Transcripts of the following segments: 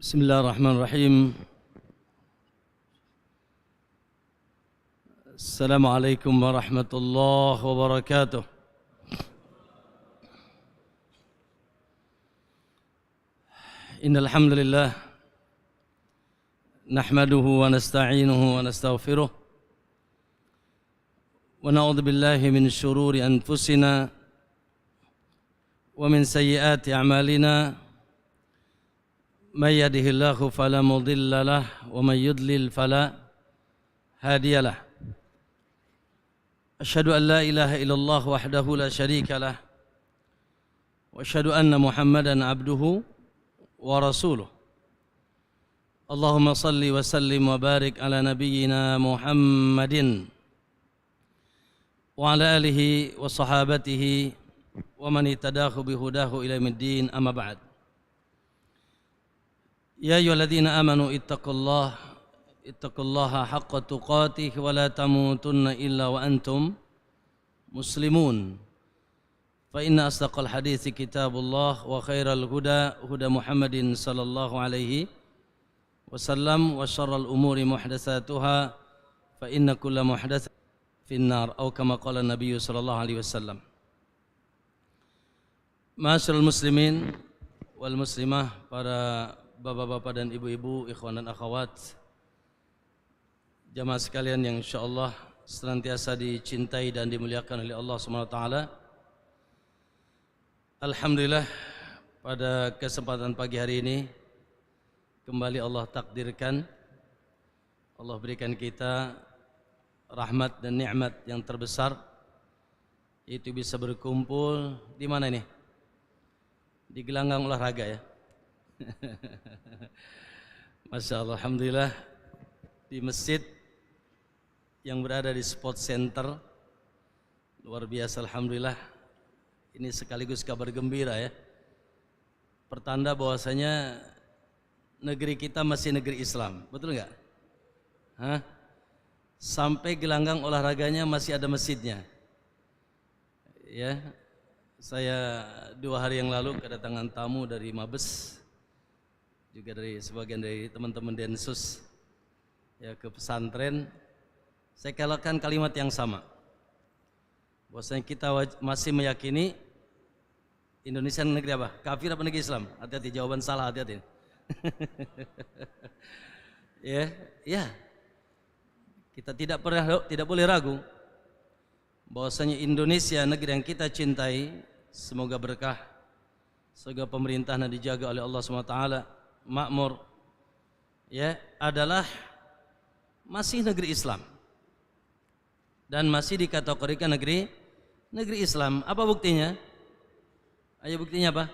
بسم الله الرحمن الرحيم. السلام عليكم ورحمة الله وبركاته. إن الحمد لله نحمده ونستعينه ونستغفره ونعوذ بالله من شرور أنفسنا ومن سيئات أعمالنا. من يهده الله فلا مضل له ومن يضلل فلا هادي له. أشهد أن لا إله إلا الله وحده لا شريك له وأشهد أن محمدا عبده ورسوله. اللهم صل وسلم وبارك على نبينا محمد وعلى آله وصحابته ومن اهتداه بهداه إلى يوم الدين. أما بعد. يا أيها الذين آمنوا اتقوا الله حق تقاته ولا تموتن إلا وأنتم مسلمون. فإن أصدق الحديث كتاب الله وخير الهدى هدى محمد صلى الله عليه وسلم وشر الأمور محدثاتها فإن كل محدث في النار أو كما قال النبي صلى الله عليه وسلم. Ma'asyiral muslimin wal muslimah, para bapak-bapak dan ibu-ibu, ikhwan dan akhwat, jamaah sekalian yang insyaallah senantiasa dicintai dan dimuliakan oleh Allah Subhanahu wa taala. Alhamdulillah, pada kesempatan pagi hari ini kembali Allah takdirkan, Allah berikan kita rahmat dan nikmat yang terbesar, yaitu bisa berkumpul di mana ini? Di gelanggang olahraga ya. Masya Allah, alhamdulillah, di masjid yang berada di sport center. Luar biasa, alhamdulillah. Ini sekaligus kabar gembira ya, pertanda bahwasanya negeri kita masih negeri Islam, betul nggak? Sampai gelanggang olahraganya masih ada masjidnya. Ya, saya 2 hari yang lalu kedatangan tamu dari Mabes, juga dari sebagian dari teman-teman Densus ya, ke pesantren. Saya katakan kalimat yang sama, bahwasanya kita masih meyakini Indonesia negeri apa? Kafir apa negeri Islam? Hati-hati, jawaban salah, hati-hati. Ya, kita tidak boleh ragu bahwasanya Indonesia, negeri yang kita cintai, semoga berkah, semoga pemerintahan dijaga oleh Allah SWT, makmur, ya, adalah masih negeri Islam dan masih dikategorikan negeri Islam. Apa buktinya? Ayo, buktinya apa?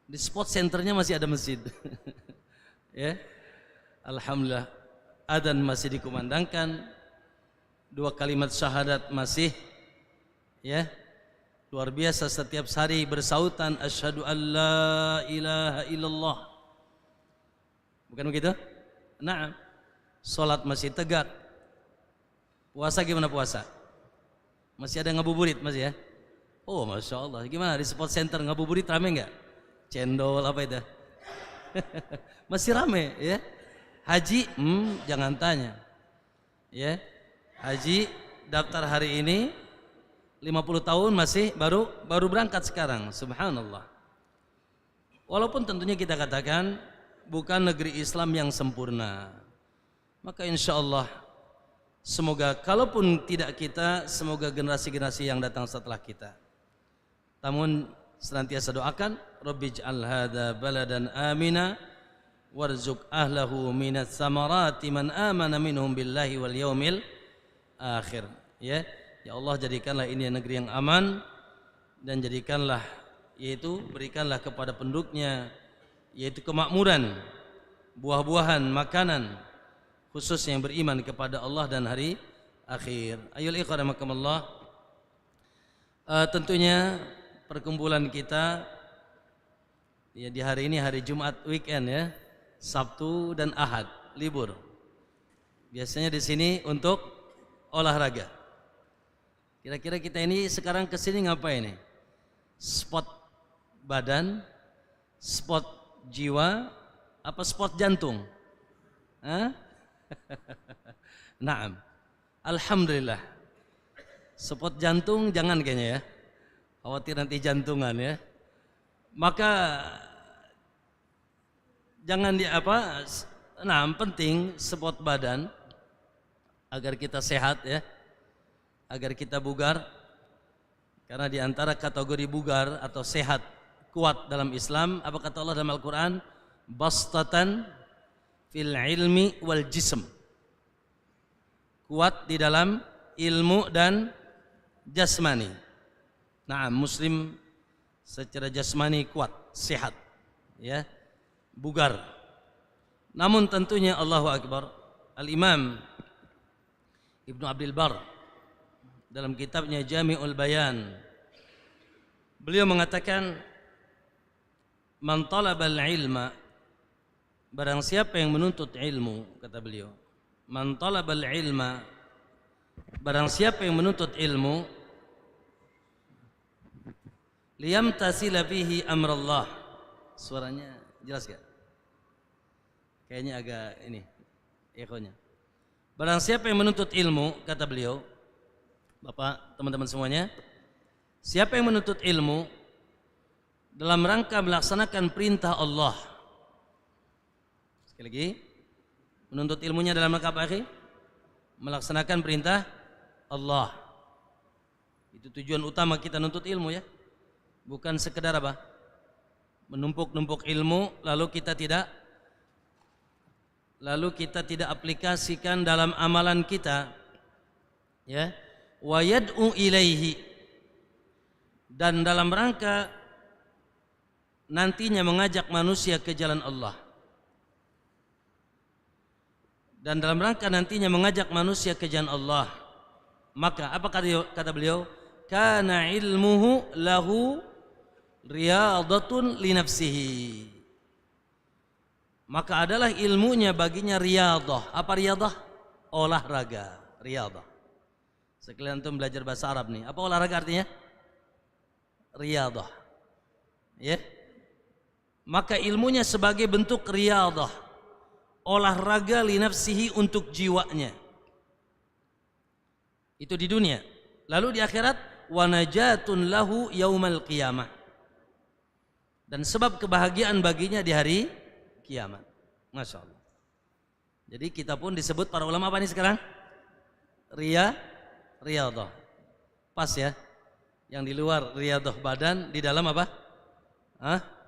Di sport centernya masih ada masjid. Ya, alhamdulillah, adzan masih dikumandangkan, 2 kalimat syahadat masih, ya, luar biasa, setiap hari bersautan asyhadu an la ilaha illallah. Bukan begitu? Nah, salat masih tegak. Puasa gimana puasa? Masih ada ngabuburit masih ya? Oh, Masya Allah. Gimana di sport center ngabuburit rame nggak? Cendol apa itu? Masih rame ya? Haji, jangan tanya. Ya, haji daftar hari ini 50 tahun masih baru berangkat sekarang. Subhanallah. Walaupun tentunya kita katakan bukan negeri Islam yang sempurna, maka insya Allah semoga kalaupun tidak kita, semoga generasi-generasi yang datang setelah kita. Namun senantiasa doakan, Rabbij'al hadza baladan amina warzuq ahlahu minats samarati man amana minhum billahi wal yaumil akhir. Ya, ya Allah, jadikanlah ini negeri yang aman, dan jadikanlah, yaitu berikanlah kepada penduduknya, yaitu kemakmuran, buah-buahan, makanan, khusus yang beriman kepada Allah dan hari akhir. Ayyul ikhwan rahimakumullah, tentunya perkumpulan kita ya di hari ini hari Jumat weekend ya, Sabtu dan Ahad libur. Biasanya di sini untuk olahraga. Kira-kira kita ini sekarang kesini ngapain nih? Sport badan, sport jiwa, Apa sport jantung? Hah? Naam. Alhamdulillah. Sport jantung jangan kayaknya ya. Khawatir nanti jantungan ya. Maka jangan nah penting sport badan agar kita sehat ya, agar kita bugar. Karena di antara kategori bugar atau sehat kuat dalam Islam, apa kata Allah dalam Al-Quran? Bastatan fil ilmi wal jism. Kuat di dalam ilmu dan jasmani. Nah, muslim secara jasmani kuat, sehat ya, bugar. Namun tentunya Allahu Akbar, Al-Imam Ibnu Abdul Bar dalam kitabnya Jami'ul Bayan, beliau mengatakan, man talabal ilma, barang siapa yang menuntut ilmu, kata beliau, man talabal ilma, barang siapa yang menuntut ilmu, liyamtasila fihi amrallah. Suaranya jelas gak? Kayaknya agak ini ekonya. Barang siapa yang menuntut ilmu, kata beliau, Bapak, teman-teman semuanya, siapa yang menuntut ilmu dalam rangka melaksanakan perintah Allah. Sekali lagi, menuntut ilmunya dalam rangka apa, akhi? Melaksanakan perintah Allah. Itu tujuan utama kita nuntut ilmu ya. Bukan sekedar apa? Menumpuk-numpuk ilmu lalu kita tidak aplikasikan dalam amalan kita. Ya. Wa yad'u ilaihi, dan dalam rangka nantinya mengajak manusia ke jalan Allah. Dan dalam rangka nantinya mengajak manusia ke jalan Allah. Maka apa kata beliau? Kana ilmuhu lahu riyadatun li nafsihi. Maka adalah ilmunya baginya riyadah. Apa riyadah? Olahraga, riyadah. Sekalian antum belajar bahasa Arab nih. Apa olahraga artinya? Riyadah. Ya. Maka ilmunya sebagai bentuk riyadah, olahraga li nafsihi, untuk jiwanya. Itu di dunia. Lalu di akhirat, wa najatun lahu yaumal qiyamah, dan sebab kebahagiaan baginya di hari kiamat. Masya Allah. Jadi kita pun disebut para ulama apa nih sekarang? Riyadah. Pas ya. Yang di luar riyadah badan, di dalam apa?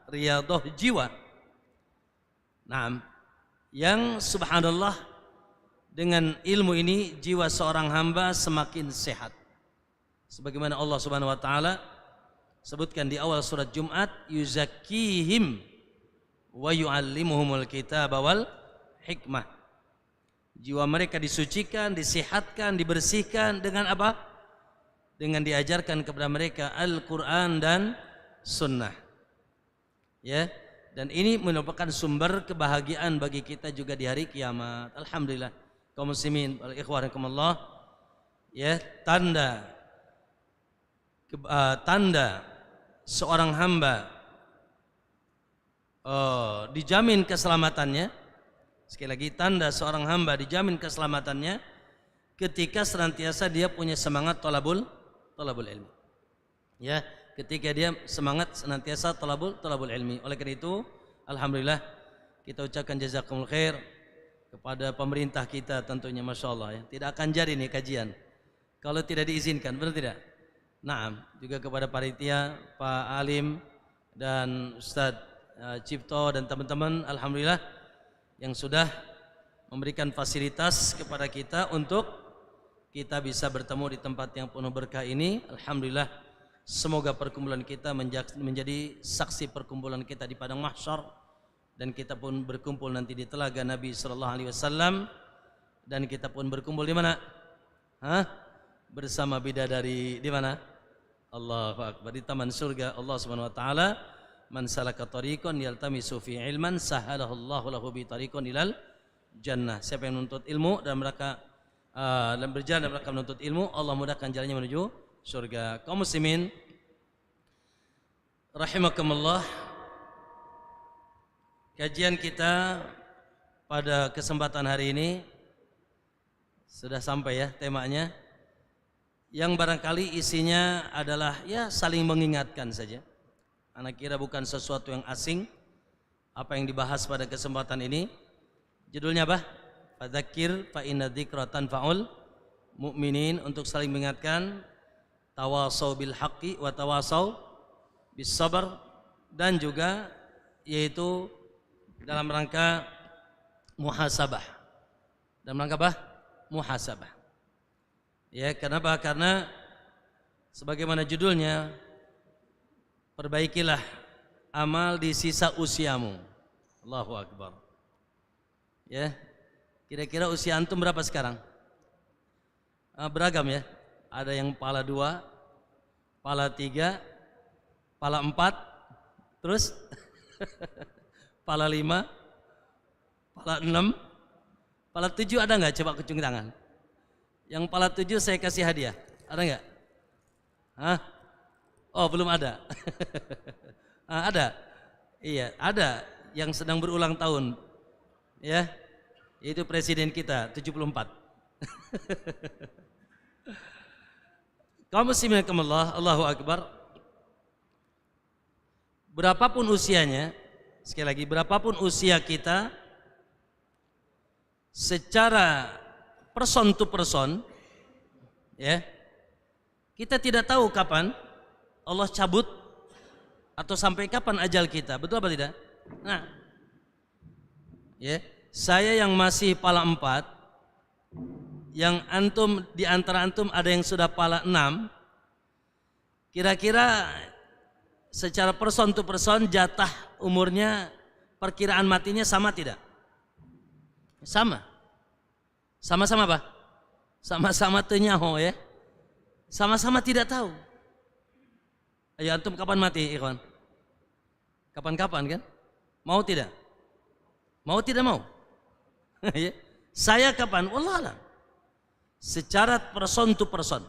Riyadah jiwa. Nah, yang subhanallah, dengan ilmu ini jiwa seorang hamba semakin sehat. Sebagaimana Allah Subhanahu wa taala sebutkan di awal surat Jumat, yuzakkihim wa yuallimuhumul kitaba wal hikmah. Jiwa mereka disucikan, disehatkan, dibersihkan dengan apa? Dengan diajarkan kepada mereka Al-Qur'an dan sunnah. Ya, dan ini merupakan sumber kebahagiaan bagi kita juga di hari kiamat. Alhamdulillah. Kaum muslimin wal ikhwan rahimakumullah. Ya, tanda seorang hamba dijamin keselamatannya. Sekali lagi, tanda seorang hamba dijamin keselamatannya ketika senantiasa dia punya semangat talabul ilmi. Ya, ketika dia semangat senantiasa talabul ilmi. Oleh karena itu, alhamdulillah kita ucapkan jazakumul khair kepada pemerintah kita tentunya, masya Allah ya. Tidak akan jadi nih kajian kalau tidak diizinkan, benar tidak? Naam, juga kepada panitia, Pak Alim dan Ustadz Cipto dan teman-teman, alhamdulillah yang sudah memberikan fasilitas kepada kita untuk kita bisa bertemu di tempat yang penuh berkah ini. Alhamdulillah, semoga perkumpulan kita menjadi saksi perkumpulan kita di padang mahsyar, dan kita pun berkumpul nanti di telaga Nabi sallallahu alaihi wasallam, dan kita pun berkumpul di mana? Bersama bidadari di mana? Allahu akbar, di taman surga Allah Subhanahu wa taala. Man salaka tariqan yaltamisu fi ilman sahalahu Allahu lahu bi tariqan ilal jannah. Siapa yang menuntut ilmu dan mereka dan berjalan dalam rangka menuntut ilmu, Allah mudahkan jalannya menuju surga. Kaum muslimin rahimakumullah, Kajian kita pada kesempatan hari ini sudah sampai ya temanya, yang barangkali isinya adalah ya saling mengingatkan saja. Anak kira bukan sesuatu yang asing apa yang dibahas pada kesempatan ini. Judulnya apa? Fadzakir fa inna dzikra tanfa'ul mu'minin, untuk saling mengingatkan, tawasau bil haqqi wa tawasau bis sabar, dan juga yaitu dalam rangka muhasabah. Dalam rangka apa? Muhasabah. Ya, kenapa? Karena sebagaimana judulnya, perbaikilah amal di sisa usiamu. Allahu Akbar. Ya, kira-kira usia antum berapa sekarang? Beragam ya. Ada yang pala 2, pala 3, pala 4, terus pala 5, pala 6, pala 7 ada nggak? Coba kucung tangan. Yang pala 7 saya kasih hadiah. Ada nggak? Hah? Oh, belum ada. Ada? Iya, ada yang sedang berulang tahun. Ya, itu presiden kita 74. Kaum muslimin rahimakumullah, Allahu Akbar. Berapapun usianya, sekali lagi, berapapun usia kita, secara person to person, ya, kita tidak tahu kapan Allah cabut atau sampai kapan ajal kita, betul apa tidak? Nah, ya, saya yang masih pala 4, yang antum, di antara antum ada yang sudah pala 6, kira-kira secara person to person jatah umurnya, perkiraan matinya sama tidak? Sama. Sama-sama apa? Sama-sama tenyaho ya. Sama-sama tidak tahu. Ayo antum kapan mati, ikhwan? Kapan-kapan kan? Mau tidak? Mau tidak mau? Ya. Saya kapan? Wallah alam. Secara person to person.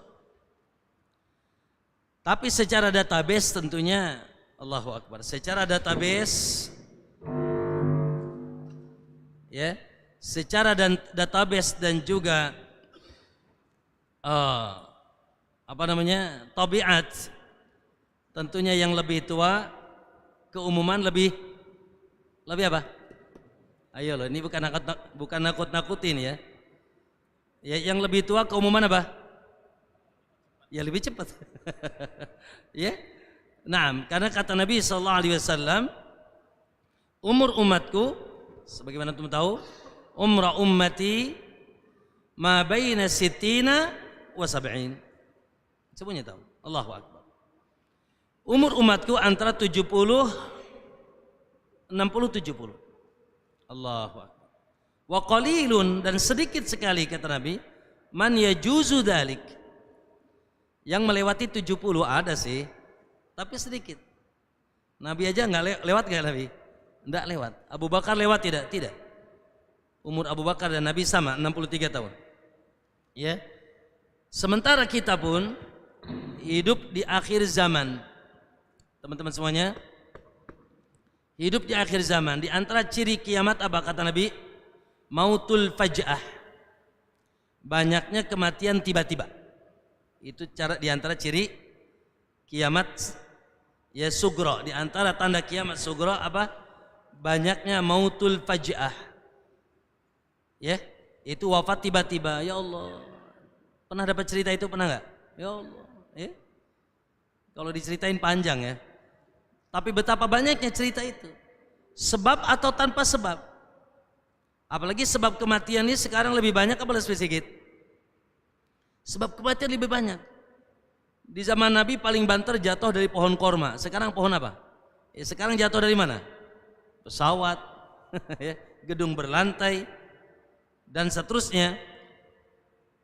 Tapi secara database tentunya, Allahu Akbar, secara database, ya, secara database dan juga tabiat, tentunya yang lebih tua keumuman lebih apa? Ayo loh, ini bukan nakut-nakutin ya. Ya, yang lebih tua keumuman apa? Ya lebih cepat. Ya. Nah, karena kata Nabi sallallahu alaihi wasallam, umur umatku, sebagaimana antum tahu, umra ummati ma baina sittina wa sab'in. Semuanya tahu. Allahu Akbar. Umur umatku antara 70 60 70. Allahu Akbar. Wa qalilun, dan sedikit sekali kata Nabi, man yajuzu dzalik, yang melewati 70. Ada sih, tapi sedikit. Nabi aja nggak lewat nggak Nabi? Enggak lewat. Abu Bakar lewat tidak? Tidak. Umur Abu Bakar dan Nabi sama, 63 tahun. Ya. Sementara kita pun hidup di akhir zaman. Teman-teman semuanya, hidup di akhir zaman. Di antara ciri kiamat apa kata Nabi? Mautul faj'ah, banyaknya kematian tiba-tiba. Itu cara di antara ciri kiamat ya sugro. Di antara tanda kiamat sugro apa? Banyaknya mautul faj'ah. Ya, itu wafat tiba-tiba. Ya Allah, pernah dapat cerita itu, pernah nggak? Ya Allah, ya. Kalau diceritain panjang ya. Tapi betapa banyaknya cerita itu. Sebab atau tanpa sebab. Apalagi sebab kematian ini sekarang lebih banyak apa lebih sedikit? Sebab kematian lebih banyak. Di zaman Nabi paling banter jatuh dari pohon korma. Sekarang pohon apa? Sekarang jatuh dari mana? Pesawat, gedung berlantai, dan seterusnya.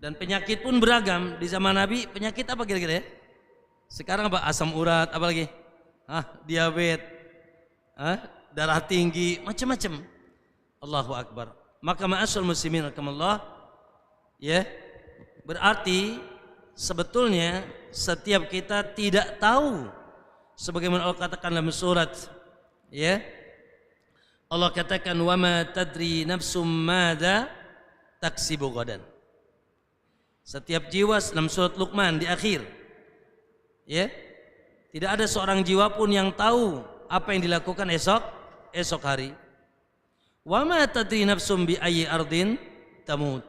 Dan penyakit pun beragam. Di zaman Nabi penyakit apa kira-kira ya? Sekarang apa? Asam urat, apa lagi? Diabetes, darah tinggi, macam-macam. Allahu Akbar. Maka ma'asyal muslimin rahimakumullah, ya, berarti sebetulnya setiap kita tidak tahu, sebagaimana Allah katakan dalam surat, ya, Allah katakan wa ma tadri nafsum madza taksibu ghadan. Setiap jiwa dalam surat Luqman di akhir, ya, tidak ada seorang jiwa pun yang tahu apa yang dilakukan esok hari. Wa ma tadri nafsum bi ayyi ardin tamut.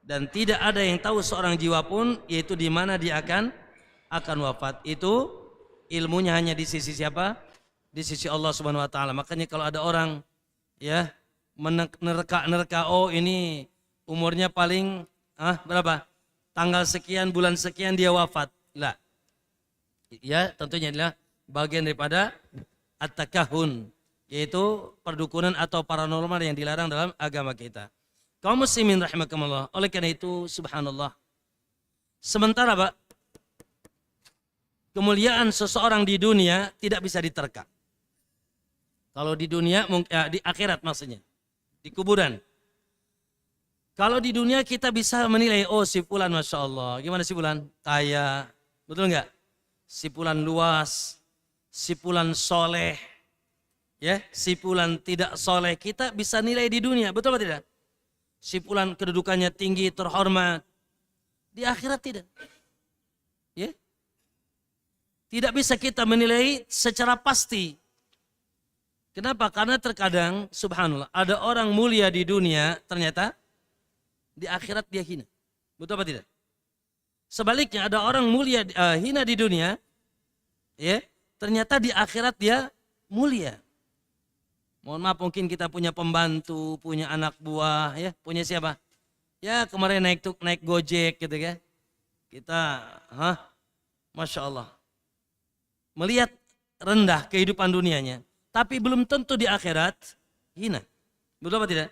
Dan tidak ada yang tahu seorang jiwa pun yaitu di mana dia akan wafat. Itu ilmunya hanya di sisi siapa? Di sisi Allah Subhanahu wa taala. Makanya kalau ada orang ya menerka-nerka, oh ini umurnya paling berapa? Tanggal sekian, bulan sekian dia wafat. Lah. Ya, tentunya adalah bagian daripada at-takahun, yaitu perdukunan atau paranormal yang dilarang dalam agama kita. Kaum muslimin rahimakumullah. Oleh karena itu subhanallah. Sementara Pak, kemuliaan seseorang di dunia tidak bisa diterka. Kalau di dunia, di akhirat maksudnya, di kuburan. Kalau di dunia kita bisa menilai, oh si fulan masya Allah, gimana si fulan? Kaya, betul nggak? Si fulan luas, si fulan soleh, ya, si fulan tidak soleh. Kita bisa nilai di dunia, betul atau tidak? Si fulan kedudukannya tinggi, terhormat. Di akhirat tidak, ya. Tidak bisa kita menilai secara pasti. Kenapa? Karena terkadang subhanallah ada orang mulia di dunia ternyata di akhirat dia hina. Betul apa tidak? Sebaliknya ada orang mulia hina di dunia, ya, ternyata di akhirat dia mulia. Mohon maaf, mungkin kita punya pembantu, punya anak buah, ya, punya siapa? Ya kemarin naik Gojek gitu ya. Kita, masya Allah, melihat rendah kehidupan dunianya. Tapi belum tentu di akhirat hina. Betul apa tidak?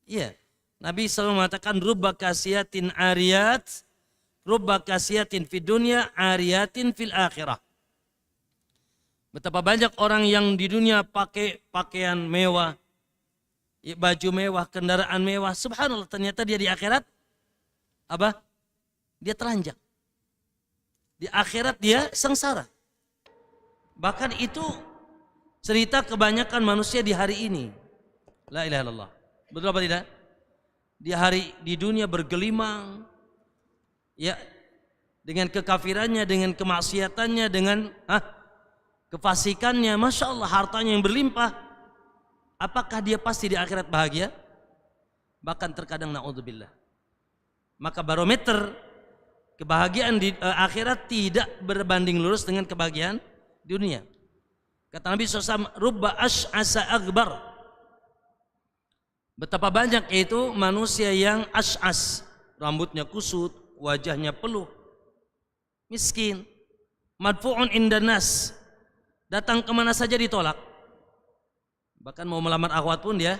Iya. Nabi SAW mengatakan rubba kasiyatin ariyat, rubba kasiyatin fid dunya ariyatin fil akhirah. Betapa banyak orang yang di dunia pakai pakaian mewah, baju mewah, kendaraan mewah. Subhanallah, ternyata dia di akhirat apa? Dia telanjang. Di akhirat dia sengsara. Bahkan itu cerita kebanyakan manusia di hari ini. La ilaha illallah. Betul apa tidak? Di dunia bergelimang, ya, dengan kekafirannya, dengan kemaksiatannya, dengan kefasikannya, masya Allah, hartanya yang berlimpah. Apakah dia pasti di akhirat bahagia? Bahkan terkadang naudzubillah. Maka barometer kebahagiaan di akhirat tidak berbanding lurus dengan kebahagiaan dunia. Kata Nabi SAW, rubba ash'asa akbar. Betapa banyak itu manusia yang ash'as, rambutnya kusut, wajahnya peluh, miskin, madfu'un indan nas, datang kemana saja ditolak. Bahkan mau melamar akhwat pun dia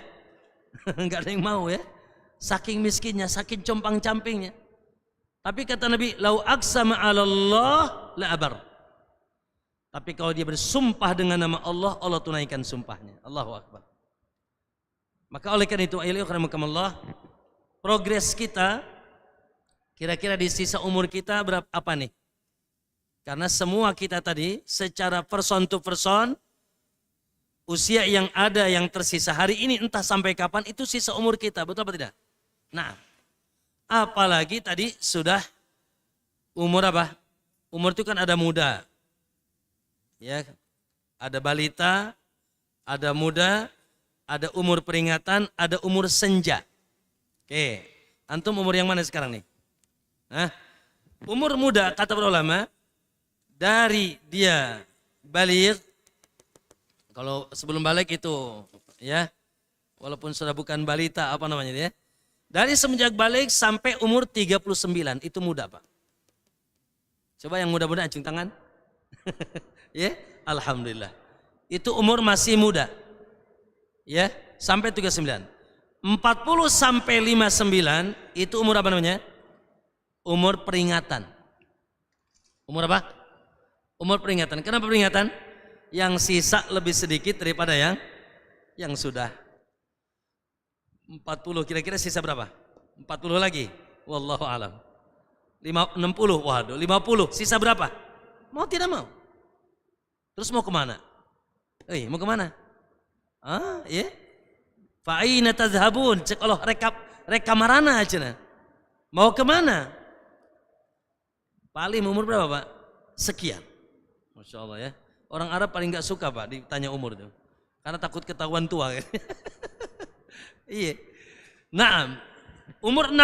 nggak ada yang mau, ya, saking miskinnya, saking compang-campingnya. Tapi kata Nabi, lau aqsama 'ala Allah la abar. Tapi kalau dia bersumpah dengan nama Allah, Allah tunaikan sumpahnya. Allahu Akbar. Maka oleh karena itu, ayyuhallazina progres kita kira-kira di sisa umur kita berapa apa nih? Karena semua kita tadi secara person to person, usia yang ada yang tersisa hari ini entah sampai kapan itu sisa umur kita, betul apa tidak? Nah, apalagi tadi sudah umur apa? Umur itu kan ada muda. Ya, ada balita, ada muda, ada umur peringatan, ada umur senja. Oke, antum umur yang mana sekarang nih? Umur muda kata para ulama dari dia baligh, kalau sebelum balik itu, ya, walaupun sudah bukan balita apa namanya dia, dari semenjak balik sampai umur 39 itu muda Pak. Coba yang muda-muda acung tangan. Ya, alhamdulillah. Itu umur masih muda. Ya, sampai 39. 40 sampai 59 itu umur apa namanya? Umur peringatan. Umur apa? Umur peringatan. Kenapa peringatan? Yang sisa lebih sedikit daripada yang sudah. 40 kira-kira sisa berapa? 40 lagi. Wallahu alam. 60, waduh, 50. Sisa berapa? Mau tidak mau? Terus mau kemana? Mau kemana? Ya. Fa aina tadhhabun? Cek Allah reka marana cenah. Mau kemana? Paling umur berapa, Pak? Sekian. Masya Allah ya. Orang Arab paling gak suka, Pak, ditanya umur itu. Karena takut ketahuan tua. Iya. Nah, umur 60.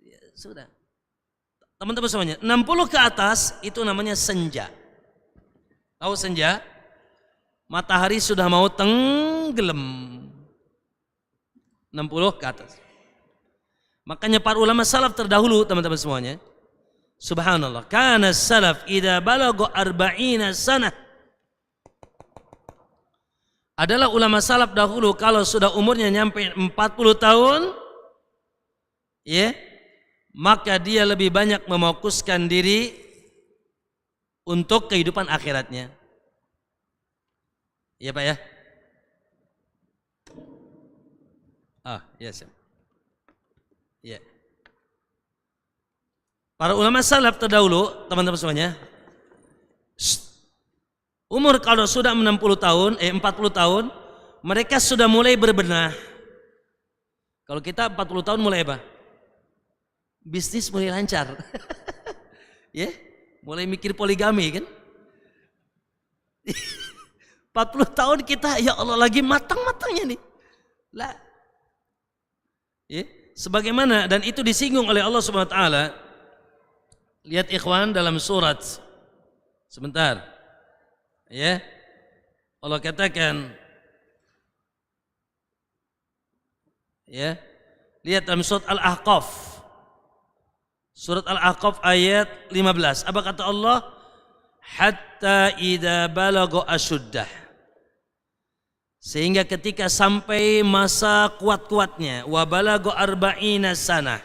Ya, sudah. Teman-teman semuanya, 60 ke atas itu namanya senja. Tahu senja? Matahari sudah mau tenggelam. 60 ke atas. Makanya para ulama salaf terdahulu, teman-teman semuanya, subhanallah, kana salaf idza balagha 40 sanah. Adalah ulama salaf dahulu kalau sudah umurnya nyampe 40 tahun, ya, maka dia lebih banyak memfokuskan diri untuk kehidupan akhiratnya. Iya, Pak ya? Yes. Ya. Para ulama salaf terdahulu, teman-teman semuanya, umur kalau sudah 40 tahun, mereka sudah mulai berbenah. Kalau kita 40 tahun mulai apa? Bisnis mulai lancar. Ya, mulai mikir poligami kan? 40 tahun kita, ya Allah, lagi matang-matangnya nih. Lah. Ya, sebagaimana, dan itu disinggung oleh Allah Subhanahu wa taala. Lihat ikhwan dalam surat. Sebentar. Ya. Allah katakan, ya. Lihat dalam surat Al-Ahqaf. Surat Al-Ahqaf ayat 15. Apa kata Allah? Hatta idza balagha asyuddah. Sehingga ketika sampai masa kuat-kuatnya, wa balagha 40 sanah.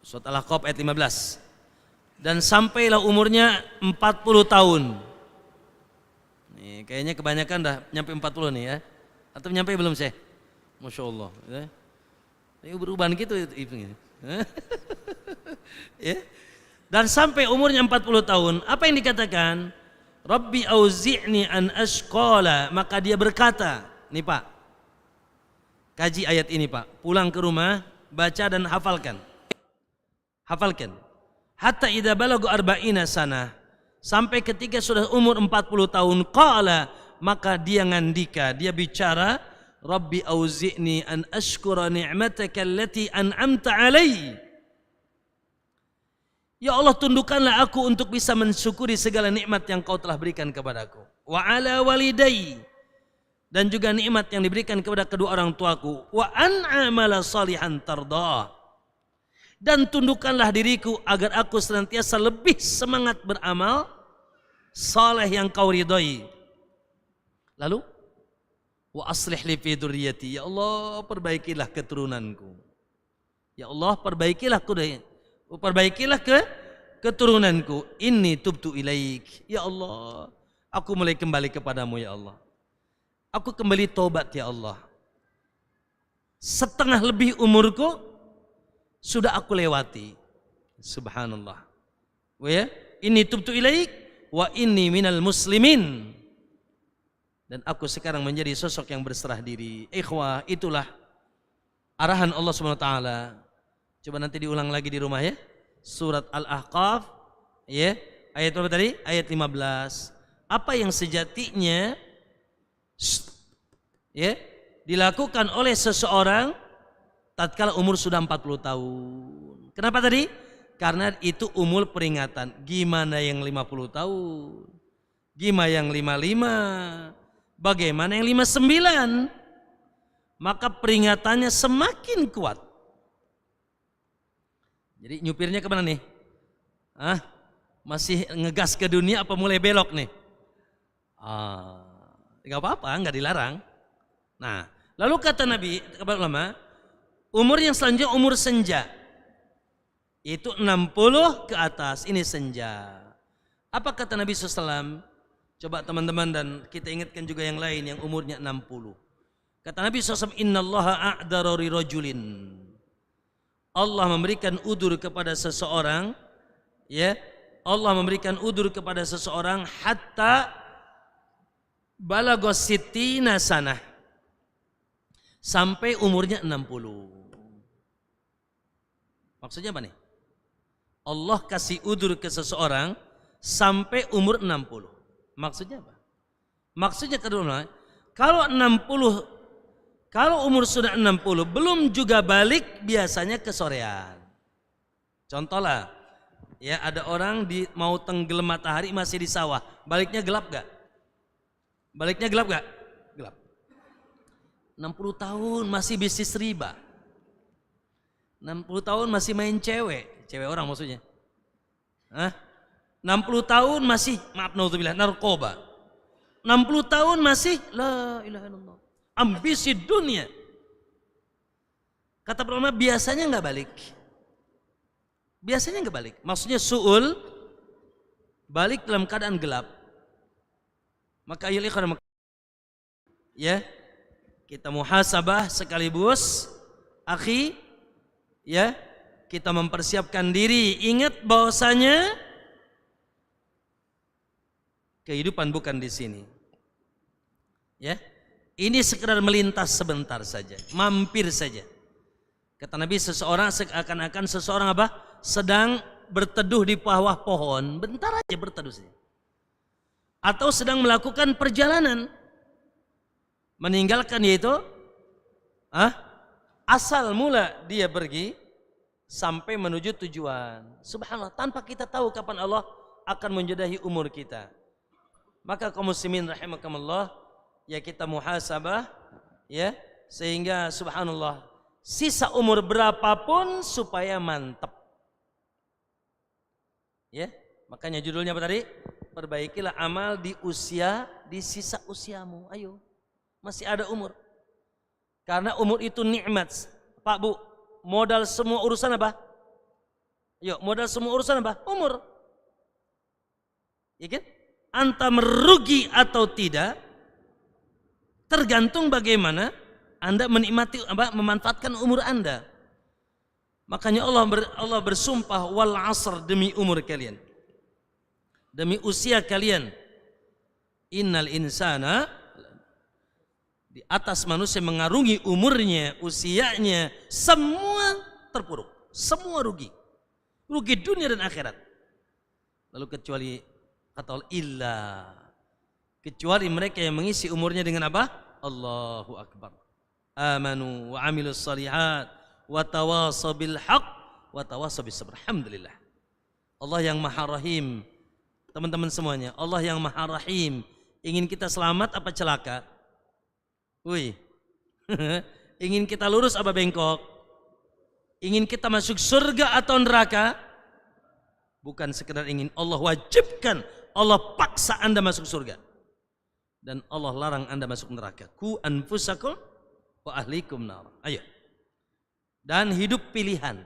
Surat Al-Ahqaf ayat 15. Dan sampailah umurnya 40 tahun. Nih, kayaknya kebanyakan dah nyampe 40 nih ya. Atau nyampe belum sih? Masya Allah. Ya. Ini berubah gitu itu. Ya. Dan sampai umurnya 40 tahun, apa yang dikatakan? Rabbi auzi'ni an ashqala, maka dia berkata, nih Pak, kaji ayat ini Pak, pulang ke rumah, baca dan hafalkan. Hafalkan. Hatta idza balagha 40 sanah, sampai ketika sudah umur 40 tahun, qala, maka dia ngandika, dia bicara, Rabbi auzi'ni an ashkura ni'mataka allati an'amta alaihi. Ya Allah, tundukkanlah aku untuk bisa mensyukuri segala nikmat yang kau telah berikan kepadaku. Wa ala walidayya, dan juga nikmat yang diberikan kepada kedua orang tuaku. Wa an amala salihan tardah, dan tundukkanlah diriku agar aku senantiasa lebih semangat beramal saleh yang kau ridhai. Lalu wa aslih li fi dzurriyyati, ya Allah, perbaikilah keturunanku. Ya Allah, perbaikilah keturunanku. Inni tubtu ilaik, ya Allah, aku mulai kembali kepadamu ya Allah. Aku kembali tobat ya Allah. Setengah lebih umurku sudah aku lewati. Subhanallah. Wa ya, inni tubtu ilaik wa inni minal muslimin. Dan aku sekarang menjadi sosok yang berserah diri. Ikhwah, itulah arahan Allah Subhanahu wa taala. Coba nanti diulang lagi di rumah ya. Surat Al-Ahqaf, ya, ayat berapa tadi? Ayat 15. Apa yang sejatinya ya dilakukan oleh seseorang tatkala umur sudah 40 tahun. Kenapa tadi? Karena itu umur peringatan. Gimana yang 50 tahun? Gimana yang 55? Bagaimana yang 59? Maka peringatannya semakin kuat. Jadi nyupirnya kemana nih? Masih ngegas ke dunia apa mulai belok nih? Gak apa-apa, gak dilarang. Nah, lalu kata Nabi kepada ulama, umur yang selanjutnya umur senja. Itu 60 ke atas, ini senja. Apa kata Nabi SAW? Coba teman-teman dan kita ingatkan juga yang lain yang umurnya 60. Kata Nabi SAW, innallaha a'dara rirajulin. Allah memberikan udur kepada seseorang, ya. Allah memberikan udur kepada seseorang hatta balagos sittina sanah, sampai umurnya 60. Maksudnya apa nih? Allah kasih udzur ke seseorang sampai umur 60. Maksudnya apa? Maksudnya kedua, kalau 60, kalau umur sudah 60 belum juga balik, biasanya kesorean. Contohlah, ya ada orang mau tenggelam matahari masih di sawah, baliknya gelap gak? Baliknya gelap gak? Gelap. 60 tahun masih bisnis riba. 60 tahun masih main cewek orang maksudnya. 60 tahun masih, maaf naudzubillah, narkoba. 60 tahun masih la ilaha illallah, ambisi dunia. Kata ulama biasanya nggak balik. Biasanya nggak balik. Maksudnya su'ul, balik dalam keadaan gelap. Maka ayo ikhwan, ya kita muhasabah sekaligus, akhi, ya kita mempersiapkan diri. Ingat bahwasanya kehidupan bukan di sini. Ya, ini sekedar melintas sebentar saja, mampir saja. Kata Nabi, seseorang seakan-akan seseorang apa? Sedang berteduh di bawah pohon, bentar aja berteduh saja. Atau sedang melakukan perjalanan, meninggalkan yaitu asal mula dia pergi sampai menuju tujuan. Subhanallah, tanpa kita tahu kapan Allah akan menjadahi umur kita. Maka kaum muslimin rahimakumullah, ya kita muhasabah, ya, sehingga subhanallah sisa umur berapapun supaya mantap. Ya, makanya judulnya apa tadi? Perbaikilah amal di usia, di sisa usiamu. Ayo, masih ada umur. Karena umur itu nikmat. Pak Bu, modal semua urusan apa? Yuk, modal semua urusan apa? Umur. Ya kan? Anta merugi atau tidak tergantung bagaimana Anda menikmati, memanfaatkan umur Anda. Makanya Allah bersumpah, wal asr, demi umur kalian, demi usia kalian. Innal insana, di atas manusia mengarungi umurnya, usianya, semua terpuruk, semua rugi. Rugi dunia dan akhirat. Lalu kecuali kata Allah, illa, kecuali mereka yang mengisi umurnya dengan apa? Allahu Akbar. Amanu wa amilus salihat wa tawasaw bil haq wa tawasaw bis sabr. Alhamdulillah. Allah yang Maha Rahim. Teman-teman semuanya, Allah yang Maha Rahim. Ingin kita selamat apa celaka? Wih. Ingin kita lurus apa bengkok? Ingin kita masuk surga atau neraka? Bukan sekedar ingin, Allah wajibkan, Allah paksa Anda masuk surga. Dan Allah larang Anda masuk neraka. Ku anfusakum wa ahlikum nar. Ayo. Dan hidup pilihan.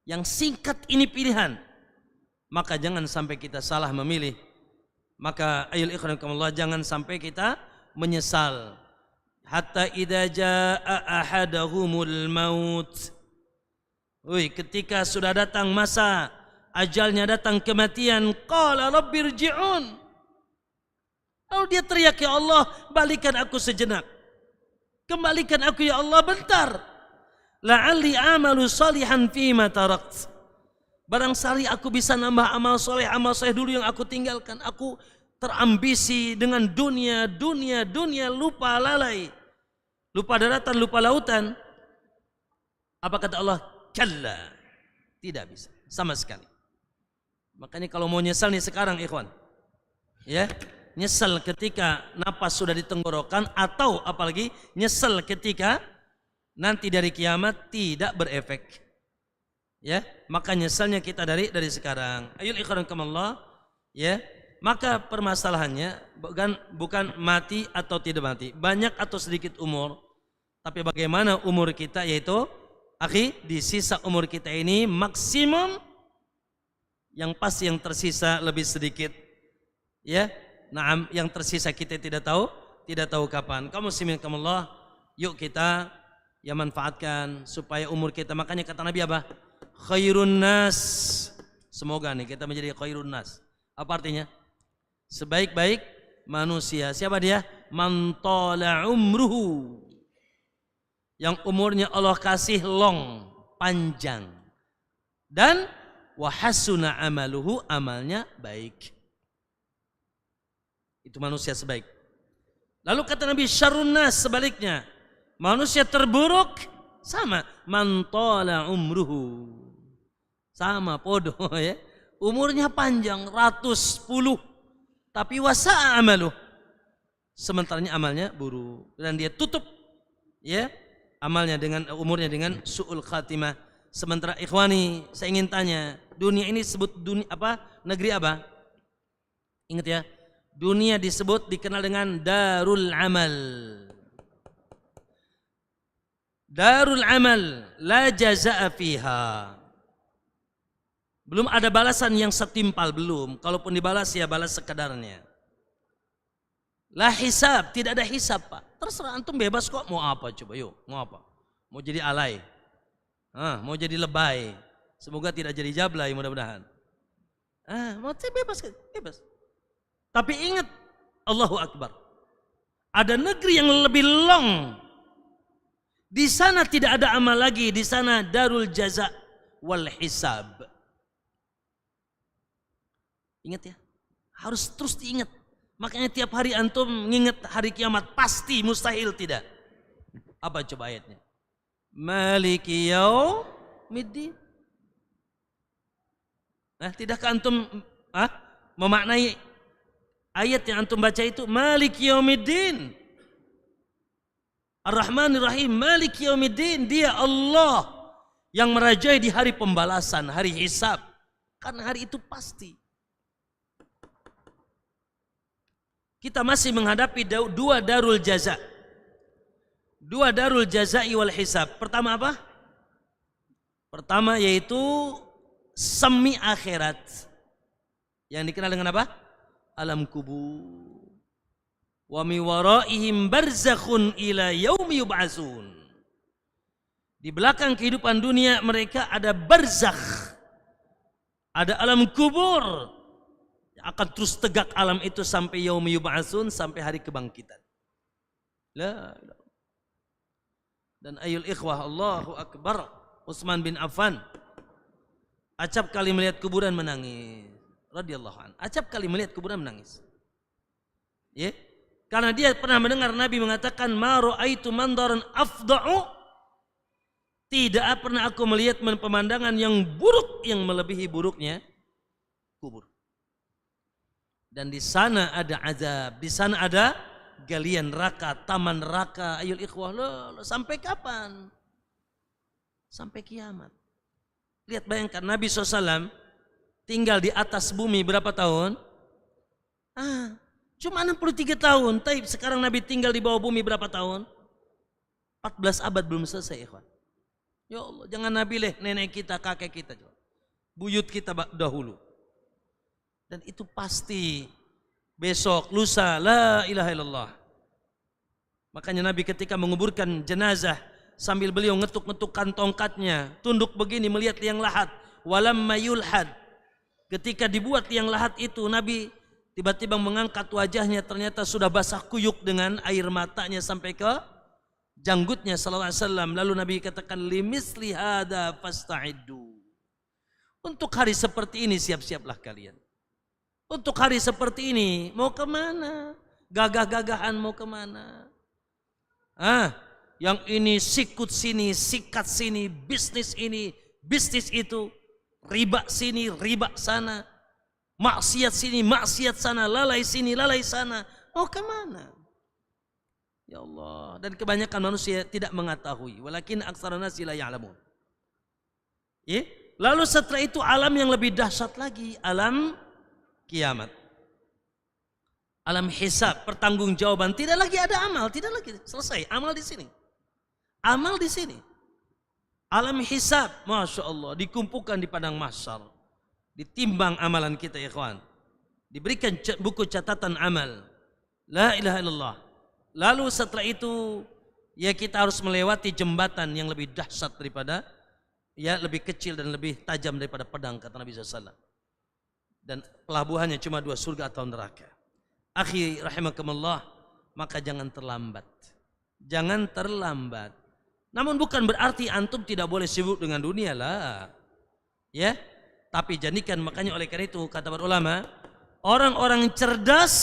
Yang singkat ini pilihan. Maka jangan sampai kita salah memilih. Maka ayul ikhwanakumullah, jangan sampai kita menyesal. Hatta idza jaa ahadahumul maut. Wih, ketika sudah datang masa ajalnya, datang kematian, qala rabbirji'un. Lalu dia teriak, ya Allah, balikan aku sejenak. Kembalikan aku ya Allah bentar. La'alli amalu salihan fima tarakt. Barangkali aku bisa nambah amal soleh dulu yang aku tinggalkan. Aku terambisi dengan dunia, lupa lalai. Lupa daratan, lupa lautan. Apa kata Allah? Kalla. Tidak bisa, sama sekali. Makanya kalau mau nyesal nih sekarang ikhwan, ya, nyesal ketika napas sudah di tenggorokan, atau apalagi nyesal ketika nanti dari kiamat tidak berefek. Ya, maka nyesalnya kita dari sekarang. Ayul ikhwanakumullah, ya. Maka permasalahannya bukan mati atau tidak mati, banyak atau sedikit umur, tapi bagaimana umur kita, yaitu akhi, di sisa umur kita ini maksimum, yang pasti yang tersisa lebih sedikit, ya. Naam, yang tersisa kita tidak tahu kapan. Kaum muslimin rahimakumullah, yuk kita ya manfaatkan supaya umur kita. Makanya kata Nabi apa? Khairun nas. Semoga nih kita menjadi khairun nas. Apa artinya? Sebaik-baik manusia. Siapa dia? Man tala umruhu. Yang umurnya Allah kasih long, panjang. Dan wa hasuna amaluhu, amalnya baik. Itu manusia sebaik. Lalu kata Nabi syarrun nas, sebaliknya. Manusia terburuk sama man tala umruhu. Sama podo ya. Umurnya panjang 110 tapi wasa'a amaluh. Sementaranya amalnya buruk dan dia tutup ya amalnya dengan umurnya dengan su'ul khatimah. Sementara ikhwani, saya ingin tanya, dunia ini disebut dunia apa? Negeri apa? Ingat ya. Dunia disebut dikenal dengan darul amal. Darul amal la jazaa'a fiha. Belum ada balasan yang setimpal, belum. Kalaupun dibalas ya balas sekadarnya. La hisab, tidak ada hisab, Pak. Terserah antum bebas kok, mau apa coba, yuk, mau apa? Mau jadi alay, mau jadi lebay, semoga tidak jadi jablay mudah-mudahan. Mau bebas, bebas. Tapi ingat, Allahu Akbar. Ada negeri yang lebih long. Di sana tidak ada amal lagi, di sana darul jaza wal hisab. Ingat ya, harus terus diingat. Makanya tiap hari antum mengingat hari kiamat, pasti mustahil tidak. Apa coba ayatnya? Maliki yaumiddin. Nah, tidakkah antum memaknai ayat yang antum baca itu? Maliki yaumiddin. Ar-Rahmanir Rahim, Maliki yaumiddin. Dia Allah yang merajai di hari pembalasan, hari hisab. Karena hari itu pasti. Kita masih menghadapi dua darul jaza. Dua darul jaza'i wal hisab. Pertama apa? Pertama yaitu semi akhirat. Yang dikenal dengan apa? Alam kubur. Wa mi waraihim barzakhun ila yaumi yub'atsun. Di belakang kehidupan dunia mereka ada barzakh. Ada alam kubur. Akan terus tegak alam itu sampai yaumi yub'atsun, sampai hari kebangkitan. La. Dan ayul ikhwah, Allahu Akbar, Utsman bin Affan acap kali melihat kuburan menangis. Radhiyallahu an. Acap kali melihat kuburan menangis. Ya. Karena dia pernah mendengar Nabi mengatakan, "Ma ra'aitu mandaran afda'u." Tidak pernah aku melihat pemandangan yang buruk yang melebihi buruknya kubur. Dan di sana ada azab, di sana ada galian neraka, taman neraka. Ayul ikhwah, lo sampai kapan? Sampai kiamat. Lihat, bayangkan Nabi SAW tinggal di atas bumi berapa tahun? Cuma 63 tahun. Tapi sekarang Nabi tinggal di bawah bumi berapa tahun? 14 abad belum selesai, ikhwan. Ya Allah, jangan Nabi nenek kita, kakek kita, buyut kita dahulu. Dan itu pasti besok, lusa, la ilaha illallah. Makanya Nabi ketika menguburkan jenazah, sambil beliau ngetuk-ngetukkan tongkatnya, tunduk begini melihat liang lahat, walamma yulhad. Ketika dibuat liang lahat itu, Nabi tiba-tiba mengangkat wajahnya, ternyata sudah basah kuyuk dengan air matanya sampai ke janggutnya sallallahu alaihi wasallam. Lalu Nabi katakan, limisli hada fasta'iddu. Untuk hari seperti ini siap-siaplah kalian. Untuk hari seperti ini mau kemana? Gagah-gagahan mau kemana? Yang ini sikut sini, sikat sini, bisnis ini, bisnis itu, riba sini, riba sana, maksiat sini, maksiat sana, lalai sini, lalai sana. Mau kemana? Ya Allah. Dan kebanyakan manusia tidak mengetahui. Walakin aktsarun nasi la ya'lamun. Lalu setelah itu alam yang lebih dahsyat lagi, alam kiamat. Alam hisab, pertanggungjawaban. Tidak lagi ada amal, tidak lagi selesai. Amal di sini. Amal di sini. Alam hisab, Masya Allah, dikumpulkan di padang mahsyar. Ditimbang amalan kita, ya ikhwan. Diberikan buku catatan amal. La ilaha illallah. Lalu setelah itu, ya kita harus melewati jembatan yang lebih dahsyat daripada, ya lebih kecil dan lebih tajam daripada pedang, kata Nabi SAW. Dan pelabuhannya cuma 2, surga atau neraka. akhi rahimakumullah, maka jangan terlambat. Jangan terlambat. Namun bukan berarti antum tidak boleh sibuk dengan dunia lah. Ya, tapi jadikan, makanya oleh karena itu kata para ulama, orang-orang cerdas,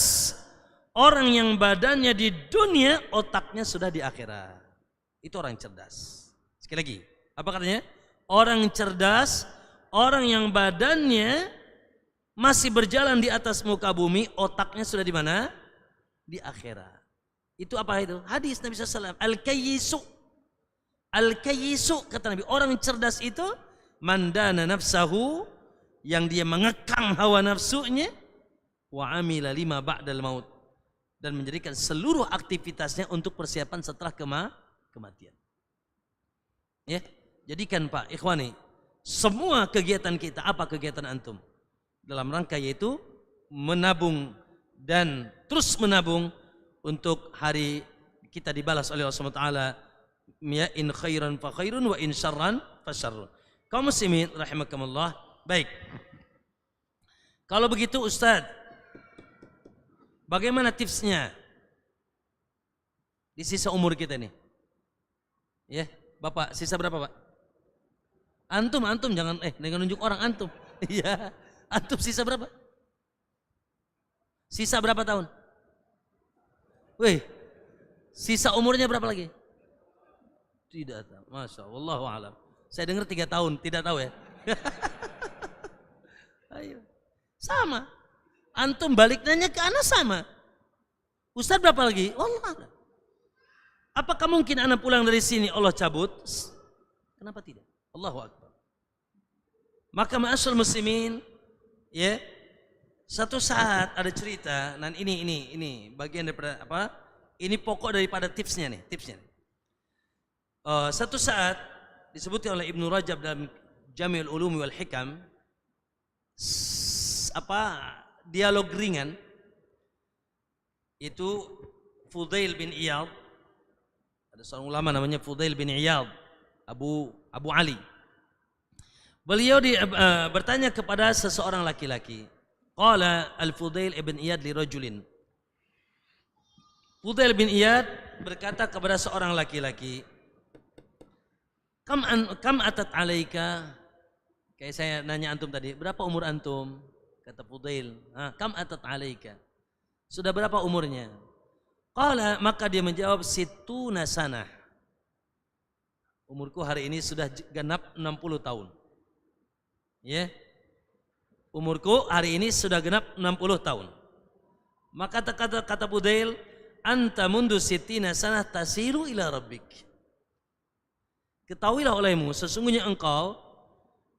orang yang badannya di dunia, otaknya sudah di akhirat. Itu orang cerdas. Sekali lagi, apa katanya? Orang cerdas, orang yang badannya masih berjalan di atas muka bumi, otaknya sudah di mana? Di akhirat. Itu apa itu? Hadis Nabi SAW. Al-kayyisu. Al-kayyisu, kata Nabi, orang cerdas itu mandana nafsahu, yang dia mengekang hawa nafsunya, wa amila lima ba'dal maut, dan menjadikan seluruh aktivitasnya untuk persiapan setelah kematian. Ya, jadikan Pak Ikhwani, semua kegiatan kita, apa kegiatan antum? Dalam rangka yaitu menabung dan terus menabung untuk hari kita dibalas oleh Allah SWT. Ya, in khairan fa khairun wa in syarran fa syarrun. Kaum muslimin rahimakumullah. Baik. Kalau begitu Ustaz, bagaimana tipsnya di sisa umur kita nih? Ya, Bapak sisa berapa, Pak? Antum jangan dengan nunjuk orang antum. Iya. Antum sisa berapa? Sisa berapa tahun? Wih, sisa umurnya berapa lagi? Tidak tahu. Masya Allah, wallahu a'lam. Saya dengar 3 tahun, tidak tahu ya. Ayo. Sama. Antum balik nanya ke anak sama. Ustaz berapa lagi? Allah. Apakah mungkin anak pulang dari sini Allah cabut? Kenapa tidak? Allahu Akbar. Maka ma'asyarul muslimin, ya, satu saat ada cerita, dan ini bagian daripada apa? Ini pokok daripada tipsnya nih, satu saat disebutkan oleh Ibnu Rajab dalam Jami'ul Ulumi wal Hikam, dialog ringan itu Fudail bin Iyad, ada seorang ulama namanya Fudail bin Iyad, Abu Ali. Beliau bertanya kepada seseorang laki-laki. Qala al-Fudail ibn Iyad li rajulin. Fudail bin Iyad berkata kepada seorang laki-laki, Kam atat alaika? Kayak saya nanya antum tadi, berapa umur antum? Kata Fudail, kam atat alaika? Sudah berapa umurnya? Qala, maka dia menjawab, situna sanah. Umurku hari ini sudah genap 60 tahun. Ya. Umurku hari ini sudah genap 60 tahun. Maka kata Fudail, anta mundu sitina sanah tasiru ila rabbik. Ketahuilah olehmu, sesungguhnya engkau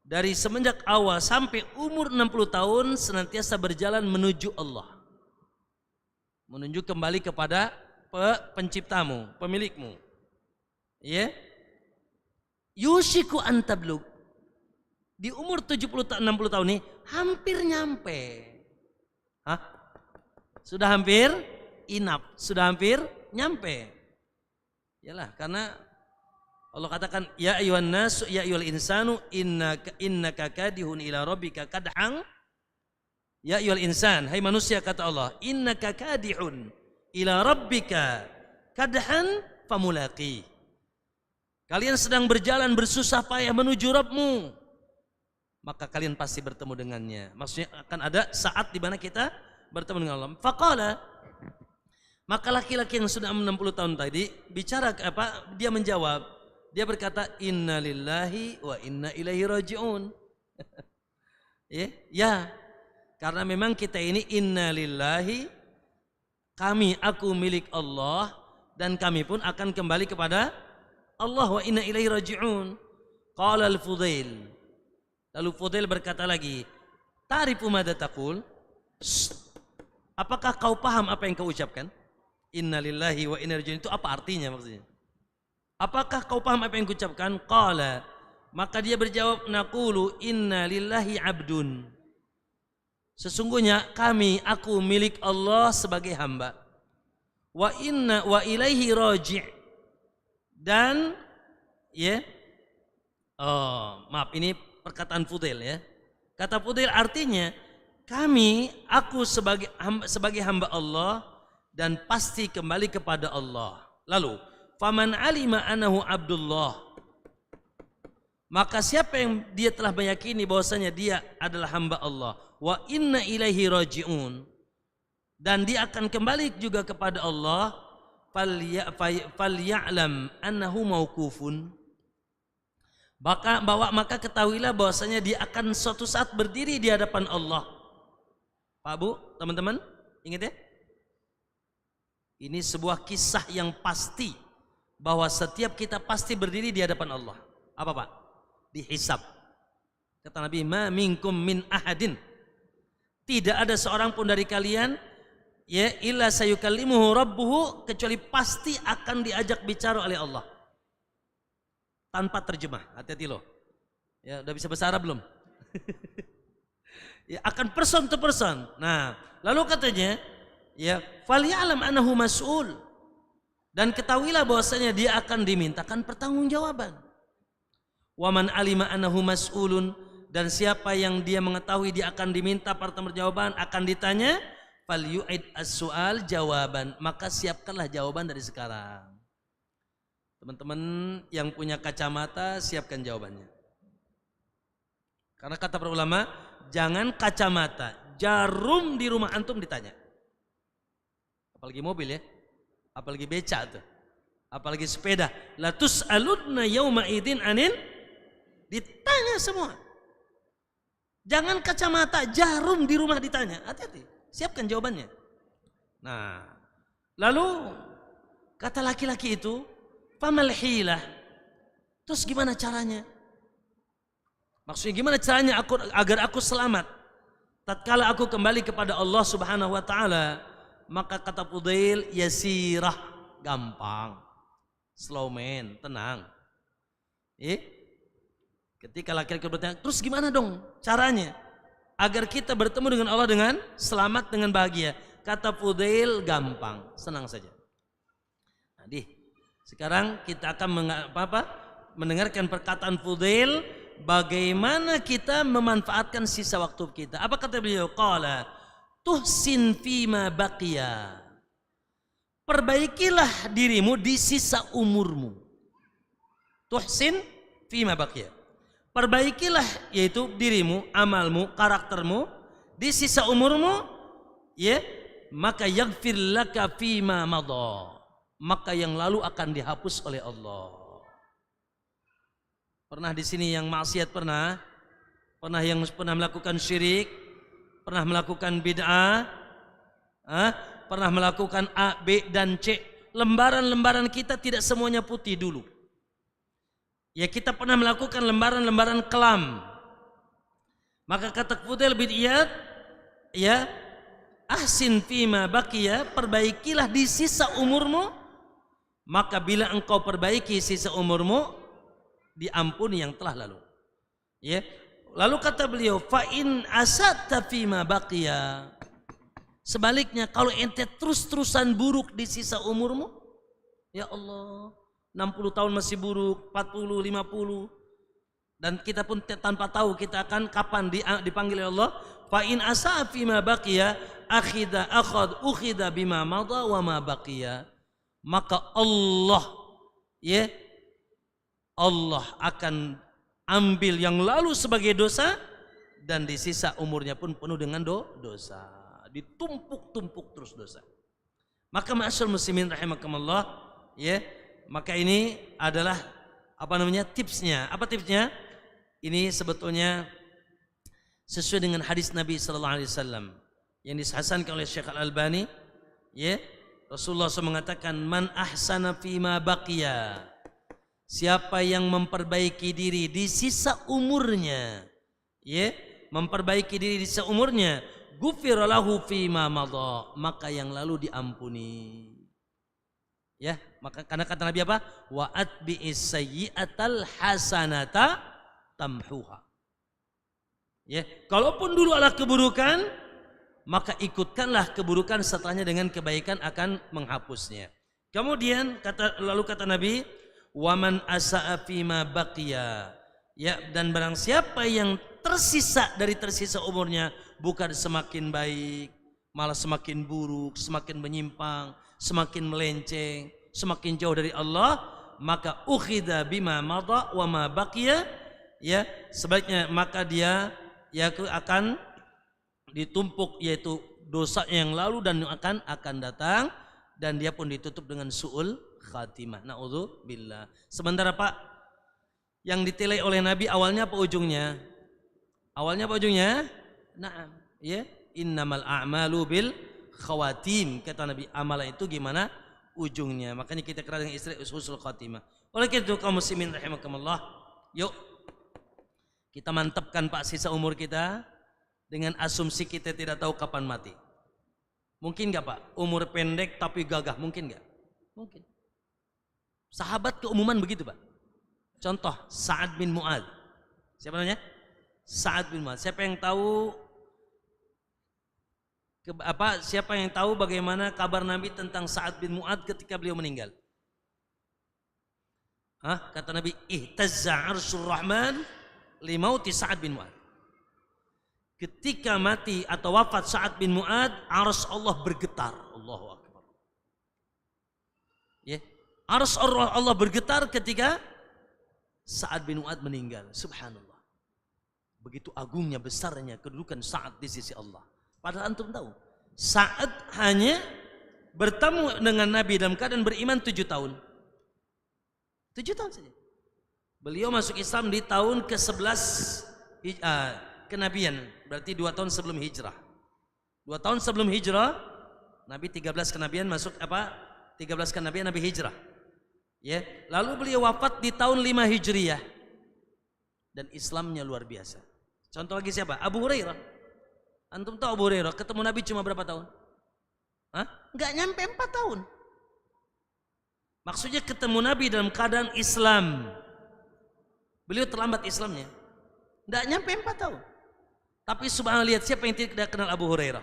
dari semenjak awal sampai umur 60 tahun senantiasa berjalan menuju Allah. Menuju kembali kepada penciptamu, pemilikmu. Ya. Yushiku antablug. Di umur 60 tahun ini hampir nyampe. Sudah hampir inap, sudah hampir nyampe. Yalah, karena Allah katakan ya ayyuhan nasu ya ayyuhal insanu innaka kadihun ila rabbika kadhan. Ya ayyuhal insan, hai manusia, kata Allah, innaka kadihun ila rabbika kadhan famulaqi. Kalian sedang berjalan bersusah payah menuju Rabbmu, maka kalian pasti bertemu dengannya. Maksudnya akan ada saat di mana kita bertemu dengan Allah. Faqala, maka laki-laki yang sudah 60 tahun tadi bicara apa? Dia menjawab, dia berkata, inna lillahi wa inna ilaihi raji'un. Ya, karena memang kita ini inna lillahi, aku milik Allah, dan kami pun akan kembali kepada Allah, wa inna ilaihi raji'un. Qala al-Fudail, lalu Fudail berkata lagi, ta'rifu madza taqul? Apakah kau paham apa yang kau ucapkan? Inna lillahi wa inna ilaihi raji'un, itu apa artinya maksudnya? Apakah kau paham apa yang kau ucapkan? Qala, maka dia berjawab, naqulu inna lillahi abdun. Sesungguhnya aku milik Allah sebagai hamba. Wa inna wa ilaihi raji'. Dan maaf, ini perkataan Fudail ya. Kata Fudail artinya, aku sebagai hamba Allah dan pasti kembali kepada Allah. Lalu, faman alima annahu abdullah, maka siapa yang dia telah meyakini bahwasanya dia adalah hamba Allah, wa inna ilaihi rajiun, dan dia akan kembali juga kepada Allah, falya'lam annahu mauqufun, maka ketahuilah bahwasanya dia akan suatu saat berdiri di hadapan Allah. Pak Bu, teman-teman, ingat ya? Ini sebuah kisah yang pasti bahwa setiap kita pasti berdiri di hadapan Allah. Apa Pak? Dihisab. Kata Nabi, ma minkum min ahadin, tidak ada seorang pun dari kalian ya illa sayukallimuhu rabbuhu, kecuali pasti akan diajak bicara oleh Allah tanpa terjemah. Hati-hati loh. Ya, udah bisa bahasa Arab belum? Ya, akan person to person. Nah, lalu katanya, ya, falyalam annahu mas'ul, dan ketahuilah bahwasanya dia akan dimintakan pertanggungjawaban. Wa man alima annahu mas'ulun, dan siapa yang dia mengetahui dia akan diminta pertanggungjawaban, akan ditanya, falyu'id as-su'al jawaban, maka siapkanlah jawaban dari sekarang. Teman-teman yang punya kacamata, siapkan jawabannya. Karena kata para ulama, jangan kacamata, jarum di rumah antum ditanya. Apalagi mobil ya, apalagi beca tuh, apalagi sepeda. La tus'aludna yauma idin anin, ditanya semua. Jangan kacamata, jarum di rumah ditanya. Hati-hati, siapkan jawabannya. Nah, lalu kata laki-laki itu, famal hilah, terus gimana caranya? Maksudnya gimana caranya agar aku selamat tatkala aku kembali kepada Allah Subhanahu wa taala? Maka kata Fudail, yasirah, gampang. Slow man, tenang. Ketika laki-laki bertanya, terus gimana dong caranya agar kita bertemu dengan Allah dengan selamat, dengan bahagia? Kata Fudail, gampang, senang saja. Nah, sekarang kita akan mendengarkan perkataan Fudail, bagaimana kita memanfaatkan sisa waktu kita. Apa kata beliau? Qala tuhsin fima baqiya, perbaikilah dirimu di sisa umurmu. Tuhsin fima baqiya, perbaikilah yaitu dirimu, amalmu, karaktermu di sisa umurmu, ya, maka yaghfir laka fima madha, maka yang lalu akan dihapus oleh Allah. Pernah di sini yang maksiat, pernah yang pernah melakukan syirik, pernah melakukan bid'ah, pernah melakukan A, B dan C. Lembaran-lembaran kita tidak semuanya putih dulu. Ya, kita pernah melakukan lembaran-lembaran kelam. Maka kata Fudail bin Iyad, ya, ahsin fima baqiya, perbaikilah di sisa umurmu, maka bila engkau perbaiki sisa umurmu, diampuni yang telah lalu. Ya. Lalu kata beliau, fa in asatta fima baqiya, sebaliknya kalau ente terus-terusan buruk di sisa umurmu, ya Allah, 60 tahun masih buruk, 40, 50, dan kita pun tanpa tahu kita akan kapan dipanggil oleh Allah. Fa in asa'a fima baqiya ukhida bima madha wa ma baqiya, maka Allah, ya, Allah akan ambil yang lalu sebagai dosa, dan di sisa umurnya pun penuh dengan dosa, ditumpuk-tumpuk terus dosa. Maka ma'asyarul muslimin rahimakumullah, ya, maka ini adalah tipsnya. Apa tipsnya? Ini sebetulnya sesuai dengan hadis Nabi sallallahu alaihi wasallam yang dihasankan oleh Syekh Al-Albani, ya. Rasulullah SAW mengatakan, man ahsana fima baqiya, siapa yang memperbaiki diri di sisa umurnya, ya, memperbaiki diri di sisa umurnya, ghufira lahu fima madha, maka yang lalu diampuni. Ya, maka karena kata Nabi apa? Wa atbi'is sayyi'atal hasanata tamhuha. Ya, kalaupun dulu adalah keburukan, maka ikutkanlah keburukan setelahnya dengan kebaikan akan menghapusnya. Kemudian lalu kata Nabi, waman asa'a fima baqiya, ya, dan barang siapa yang tersisa umurnya, bukan semakin baik, malah semakin buruk, semakin menyimpang, semakin melenceng, semakin jauh dari Allah, maka ukhidha bima madha wa ma baqiya, ya, sebaiknya maka dia ya akan ditumpuk, yaitu dosa yang lalu dan yang akan datang, dan dia pun ditutup dengan su'ul khatimah. Na'udzubillah. Sementara Pak, yang ditilai oleh Nabi awalnya apa ujungnya? Awalnya apa ujungnya? Naam, ya, innamal a'malu bil khawatim. Kata Nabi, amalan itu gimana ujungnya. Makanya kita kenal dengan istilah husnul khatimah. Oleh itu kaum muslimin rahimakumullah, yuk kita mantapkan Pak sisa umur kita dengan asumsi kita tidak tahu kapan mati. Mungkin enggak Pak? Umur pendek tapi gagah, mungkin enggak? Mungkin. Sahabat keumuman begitu Pak. Contoh Sa'ad bin Mu'ad. Siapa namanya? Sa'ad bin Mu'ad. Siapa yang tahu siapa yang tahu bagaimana kabar Nabi tentang Sa'ad bin Mu'ad ketika beliau meninggal? Kata Nabi, ihtazza 'arsyur rahman limauti Sa'ad bin Mu'ad. Ketika mati atau wafat Sa'ad bin Mu'ad, arsy Allah bergetar. Allahu akbar. Ya, arsy Allah bergetar ketika Sa'ad bin Mu'ad meninggal. Subhanallah. Begitu agungnya, besarnya kedudukan Sa'ad di sisi Allah. Padahal antum tahu, Sa'ad hanya bertemu dengan Nabi dalam keadaan beriman 7 tahun. 7 tahun saja. Beliau masuk Islam di tahun ke-11 kenabian, berarti 2 tahun sebelum hijrah. 2 tahun sebelum hijrah, Nabi 13 kenabian masuk 13 kenabian Nabi hijrah. Ya, lalu beliau wafat di tahun 5 Hijriyah. Dan Islamnya luar biasa. Contoh lagi siapa? Abu Hurairah. Antum tahu Abu Hurairah ketemu Nabi cuma berapa tahun? Enggak nyampe 4 tahun. Maksudnya ketemu Nabi dalam keadaan Islam. Beliau terlambat Islamnya. Enggak nyampe 4 tahun. Tapi subhanallah, lihat siapa yang tidak kenal Abu Hurairah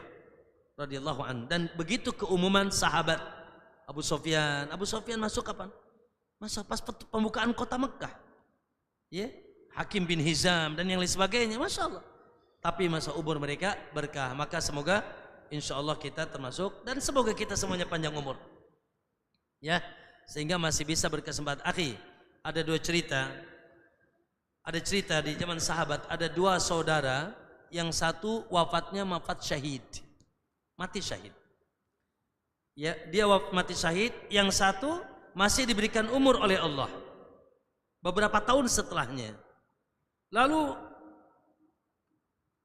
radhiyallahu anhu. Dan begitu keumuman sahabat. Abu Sufyan masuk kapan? Masa pas pembukaan kota Mekah, ya, Hakim bin Hizam dan yang lain sebagainya, masya Allah. Tapi masa umur mereka berkah. Maka semoga insya Allah kita termasuk, dan semoga kita semuanya panjang umur, ya, sehingga masih bisa berkesempatan. Akhi, ada 2 cerita. Ada cerita di zaman sahabat, ada 2 saudara, yang satu wafatnya wafat syahid, mati syahid. Ya, dia mati syahid, yang satu masih diberikan umur oleh Allah beberapa tahun setelahnya. Lalu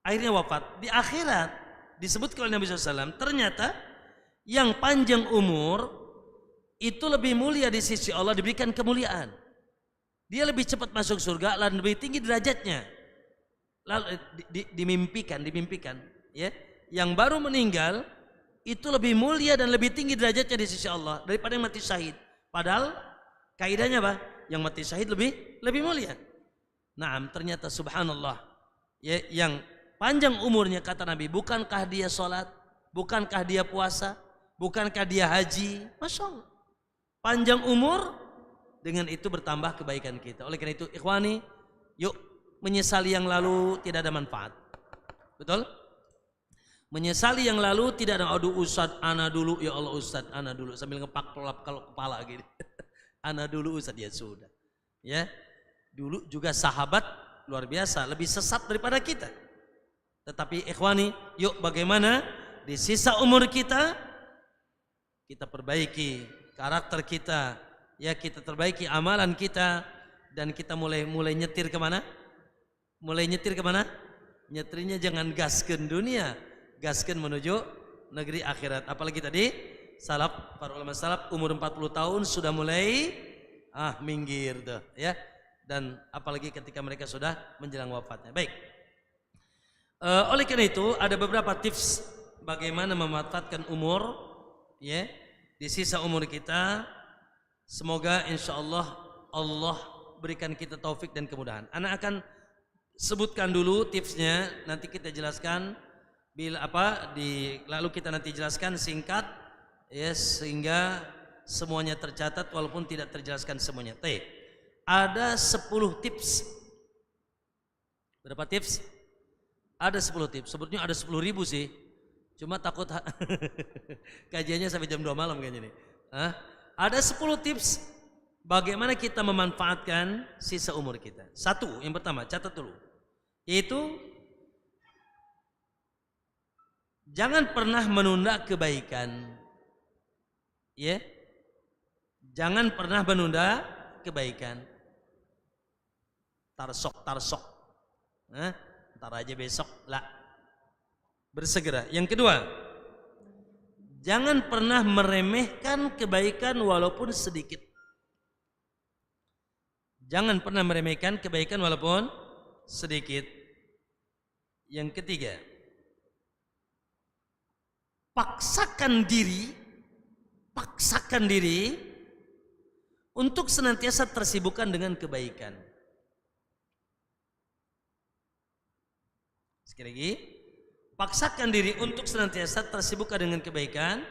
akhirnya wafat. Di akhirat disebutkan oleh Nabi SAW, ternyata yang panjang umur itu lebih mulia di sisi Allah, diberikan kemuliaan. Dia lebih cepat masuk surga dan lebih tinggi derajatnya. Lalu dimimpikan, ya, yang baru meninggal itu lebih mulia dan lebih tinggi derajatnya di sisi Allah daripada yang mati syahid. Padahal kaidahnya apa? Yang mati syahid lebih mulia. Naam, ternyata subhanallah, ya, yang panjang umurnya kata Nabi, bukankah dia sholat, bukankah dia puasa, bukankah dia haji? Masya Allah, panjang umur, dengan itu bertambah kebaikan kita. Oleh karena itu ikhwani, yuk menyesali yang lalu tidak ada manfaat. Betul? Menyesali yang lalu tidak ada, aduh Ustadz, ana dulu, ya Allah Ustadz, ana dulu, sambil ngepak pelap kalau kepala gitu. Ana dulu Ustadz, ya sudah. Ya, dulu juga sahabat luar biasa, lebih sesat daripada kita. Tetapi ikhwani, yuk bagaimana di sisa umur kita perbaiki karakter kita, ya, kita perbaiki amalan kita, dan kita mulai nyetir kemana? Mulai nyetir kemana? Nyetirnya jangan gaskeun dunia, gaskeun menuju negeri akhirat. Apalagi tadi para ulama salaf umur 40 tahun sudah mulai minggir tuh, ya. Dan apalagi ketika mereka sudah menjelang wafatnya. Baik. Oleh karena itu ada beberapa tips bagaimana memanfaatkan umur, ya, di sisa umur kita. Semoga insya Allah berikan kita taufik dan kemudahan. Anak akan sebutkan dulu tipsnya, nanti kita jelaskan lalu kita nanti jelaskan singkat, ya, sehingga semuanya tercatat walaupun tidak terjelaskan semuanya. Ada 10 tips. Berapa tips? Ada 10 tips. Sebetulnya ada 10.000 sih. Cuma takut kajiannya sampai jam 2 malam kayaknya nih. Ada 10 tips bagaimana kita memanfaatkan sisa umur kita. Satu, yang pertama, catat dulu. Yaitu jangan pernah menunda kebaikan. Ya. Jangan pernah menunda kebaikan. Tarsok. Ntar aja besok lah. Bersegera. Yang kedua, jangan pernah meremehkan kebaikan walaupun sedikit. Jangan pernah meremehkan kebaikan walaupun sedikit. Yang ketiga, paksakan diri untuk senantiasa tersibukkan dengan kebaikan. Sekali lagi, paksakan diri untuk senantiasa tersibukkan dengan kebaikan.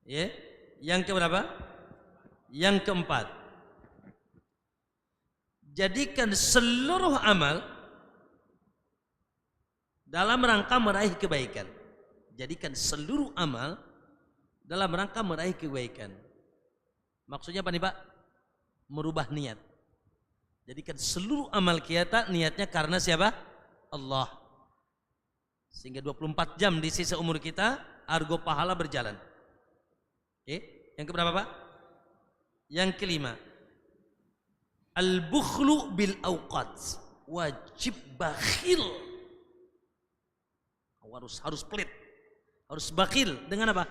Ya, yang keberapa? Yang keempat, jadikan seluruh amal dalam rangka meraih kebaikan. Jadikan seluruh amal dalam rangka meraih kebaikan. Maksudnya apa nih Pak? Merubah niat. Jadikan seluruh amal kita niatnya karena siapa? Allah. Sehingga 24 jam di sisa umur kita argo pahala berjalan. Oke, yang keberapa Pak? Yang kelima, al-bukhlu bil awqat. Wajib bakhil. Harus pelit. Harus bakhil dengan apa?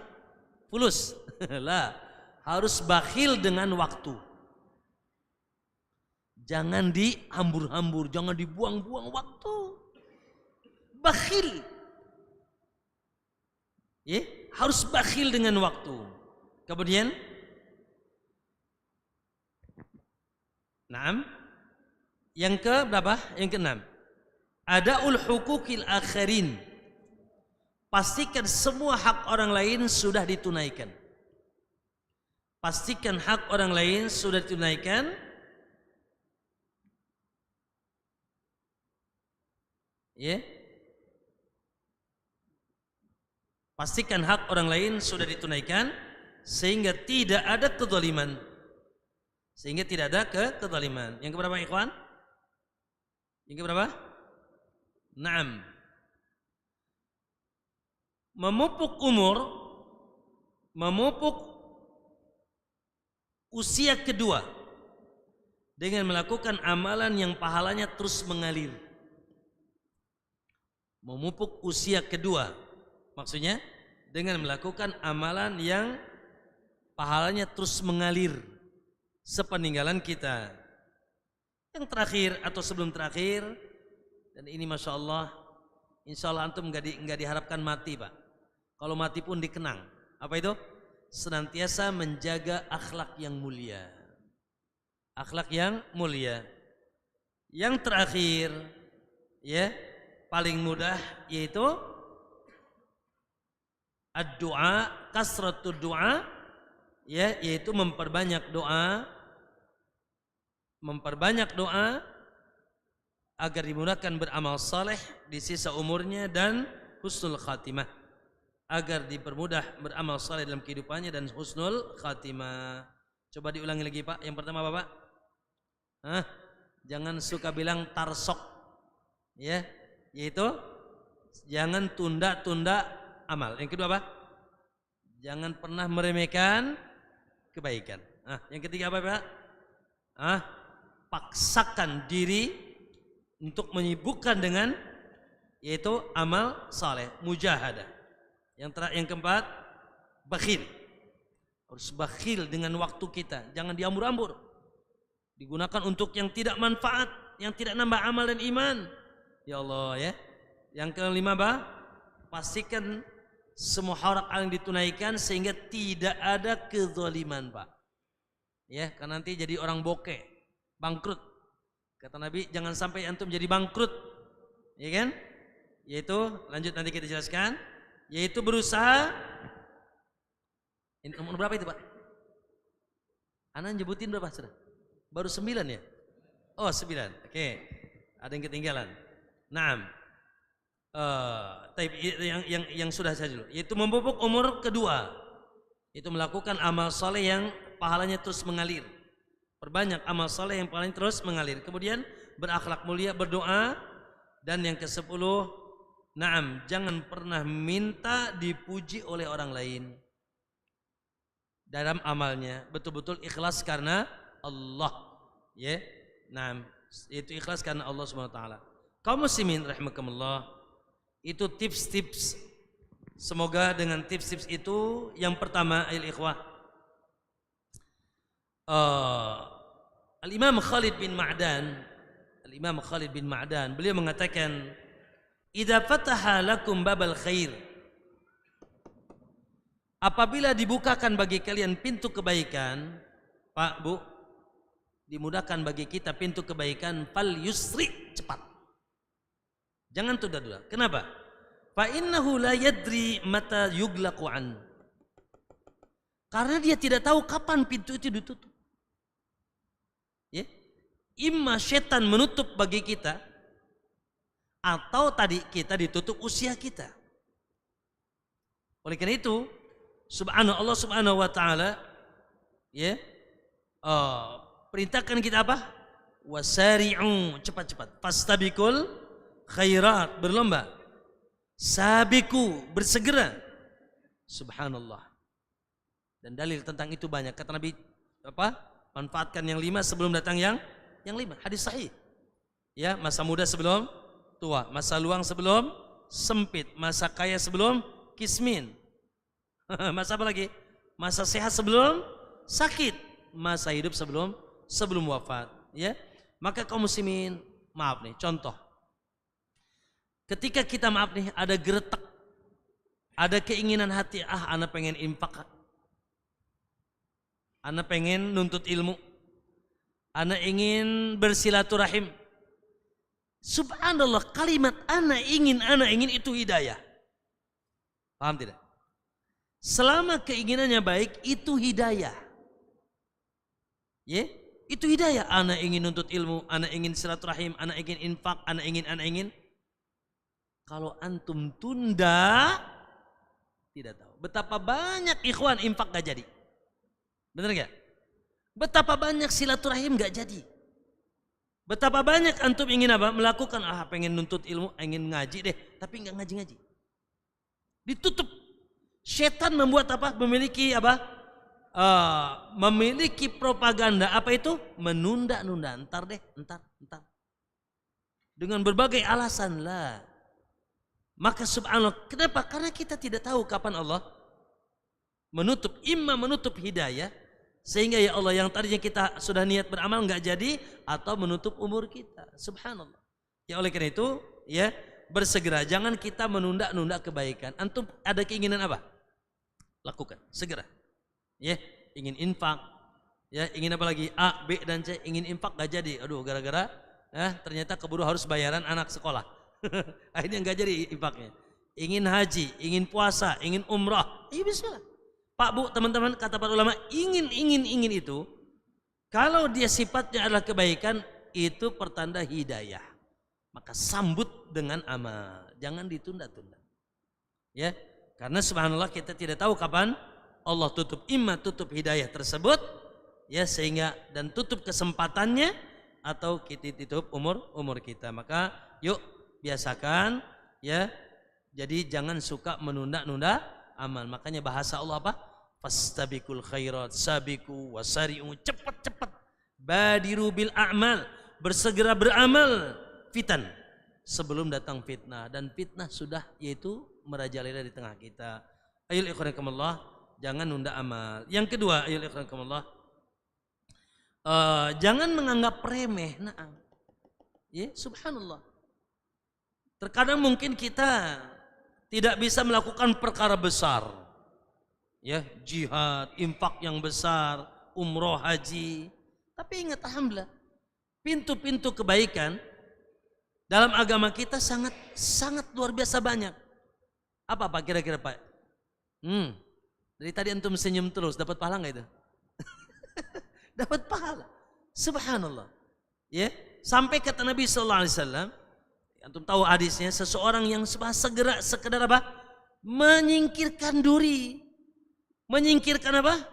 Fulus. Lah, harus bakhil dengan waktu. Jangan dihambur-hambur, jangan dibuang-buang waktu. Bakhil. Ya, harus bakhil dengan waktu. Kemudian, yang ke berapa? Yang keenam. Adaul hukukil akhirin. Pastikan semua hak orang lain sudah ditunaikan. Pastikan hak orang lain sudah ditunaikan. Ya. Pastikan hak orang lain sudah ditunaikan sehingga tidak ada kezaliman. Sehingga tidak ada kezaliman. Yang keberapa ikhwan? Yang keberapa? 6. Memupuk usia kedua dengan melakukan amalan yang pahalanya terus mengalir. Memupuk usia kedua, maksudnya dengan melakukan amalan yang pahalanya terus mengalir sepeninggalan kita. Yang terakhir atau sebelum terakhir, dan ini masya Allah, insya Allah antum nggak diharapkan mati Pak. Kalau mati pun dikenang. Apa itu? Senantiasa menjaga akhlak yang mulia. Akhlak yang mulia. Yang terakhir, ya, paling mudah yaitu ad-du'a, kasratud du'a, ya, yaitu memperbanyak doa agar dimudahkan beramal saleh di sisa umurnya dan husnul khatimah, agar dipermudah beramal saleh dalam kehidupannya dan husnul khatimah. Coba diulangi lagi Pak. Yang pertama Bapak, jangan suka bilang tarsok, ya, yaitu jangan tunda-tunda amal. Yang kedua apa? Jangan pernah meremehkan kebaikan. Yang ketiga apa Pak? Paksakan diri untuk menyibukkan dengan yaitu amal saleh, mujahadah. Yang keempat, bakhil. Harus bakhil dengan waktu kita. Jangan diambur-ambur. Digunakan untuk yang tidak manfaat, yang tidak nambah amal dan iman. Ya Allah ya. Yang kelima apa? Pastikan semua hak yang ditunaikan sehingga tidak ada kezaliman Pak. Ya, karena nanti jadi orang bokeh, bangkrut. Kata Nabi, jangan sampai antum jadi bangkrut. Ya kan? Yaitu, lanjut nanti kita jelaskan. Yaitu berusaha. Nomor berapa itu Pak? Anak nyebutin berapa sudah? Baru 9 ya? Oh 9. Oke. Ada yang ketinggalan. Naam. Yang sudah saya dulu. Yaitu memupuk umur kedua. Itu melakukan amal soleh yang pahalanya terus mengalir. Perbanyak amal soleh yang pahalanya terus mengalir. Kemudian berakhlak mulia, berdoa. Dan yang ke-10, naam, jangan pernah minta dipuji oleh orang lain dalam amalnya. Betul-betul ikhlas karena Allah. Ya, naam, itu ikhlas karena Allah Subhanahu wa taala. Kaum muslimin rahimakumullah, itu tips-tips. Semoga dengan tips-tips itu, yang pertama ayol ikhwah, Al-Imam Khalid bin Ma'dan beliau mengatakan, idza fataha lakum babal khair, apabila dibukakan bagi kalian pintu kebaikan, Pak, Bu, dimudahkan bagi kita pintu kebaikan, fal yusri, cepat. Jangan tunda-tunda. Kenapa? Fa innahu la yadri mata yuglaqu an. Karena dia tidak tahu kapan pintu itu ditutup. Ya? Imma setan menutup bagi kita, atau tadi kita ditutup usia kita. Oleh karena itu, Allah Subhanahu wa taala ya, perintahkan kita apa? Wasari'u, cepat-cepat. Fastabiqul khairat, berlomba. Sabiku, bersegera. Subhanallah. Dan dalil tentang itu banyak. Kata Nabi apa? Manfaatkan yang 5 sebelum datang yang 5. Hadis sahih. Ya, masa muda sebelum tua, masa luang sebelum sempit, masa kaya sebelum kismin. Masa apa lagi? Masa sehat sebelum sakit, masa hidup sebelum wafat. Ya, maka kaum muslimin, maaf nih, contoh. Ketika kita maaf nih, ada geretak, ada keinginan hati, anak pengen infak, anak pengen nuntut ilmu, anak ingin bersilaturahim. Subhanallah, kalimat anak ingin itu hidayah. Paham tidak? Selama keinginannya baik, itu hidayah. Ya, itu hidayah. Anak ingin nuntut ilmu, anak ingin silaturahim, anak ingin infak, anak ingin. Kalau antum tunda, tidak tahu betapa banyak ikhwan infak gak jadi. Benar gak? Betapa banyak silaturahim gak jadi. Betapa banyak antum ingin apa? Melakukan, pengen nuntut ilmu, ingin ngaji deh, tapi gak ngaji-ngaji. Ditutup. Setan membuat apa? Memiliki apa? Memiliki propaganda. Apa itu? Menunda-nunda. Entar. Dengan berbagai alasan lah. Maka subhanallah, kenapa? Karena kita tidak tahu kapan Allah menutup hidayah, sehingga ya Allah yang tadinya kita sudah niat beramal nggak jadi, atau menutup umur kita. Subhanallah. Ya oleh karena itu, ya bersegera, jangan kita menunda-nunda kebaikan. Antum ada keinginan apa? Lakukan, segera. Ya, ingin infak, ya ingin apa lagi? A, B dan C, ingin infak nggak jadi. Aduh, gara-gara ternyata keburu harus bayaran anak sekolah. Akhirnya nggak jadi infaknya. Ingin haji, ingin puasa, ingin umrah, ya bismillah. Pak, Bu, teman-teman, kata para ulama, ingin itu, kalau dia sifatnya adalah kebaikan, itu pertanda hidayah. Maka sambut dengan amal, jangan ditunda-tunda. Ya, karena subhanallah kita tidak tahu kapan Allah tutup hidayah tersebut, ya, sehingga dan tutup kesempatannya, atau kita tutup umur kita. Maka yuk biasakan, ya. Jadi jangan suka menunda-nunda amal. Makanya bahasa Allah apa? Fastabiqul khairat, sabiqu wasari'u, cepat-cepat. Badiru bil a'mal, bersegera beramal, fitan, sebelum datang fitnah. Dan fitnah sudah, yaitu merajalela di tengah kita. Ayul ikhwanakumullah, jangan nunda amal. Yang kedua, ayul ikhwanakumullah, jangan menganggap remeh. Nah, ya, subhanallah. Terkadang mungkin kita tidak bisa melakukan perkara besar, ya, jihad, infak yang besar, umroh, haji. Tapi ingat, alhamdulillah, pintu-pintu kebaikan dalam agama kita sangat luar biasa banyak. Apa Pak kira-kira Pak? Dari tadi antum senyum terus, dapat pahala nggak itu? Dapat pahala. Subhanallah. Ya. Sampai kata Nabi sallallahu alaihi wasallam, antum tahu hadisnya, seseorang yang segera sekedar apa? Menyingkirkan duri. Menyingkirkan apa?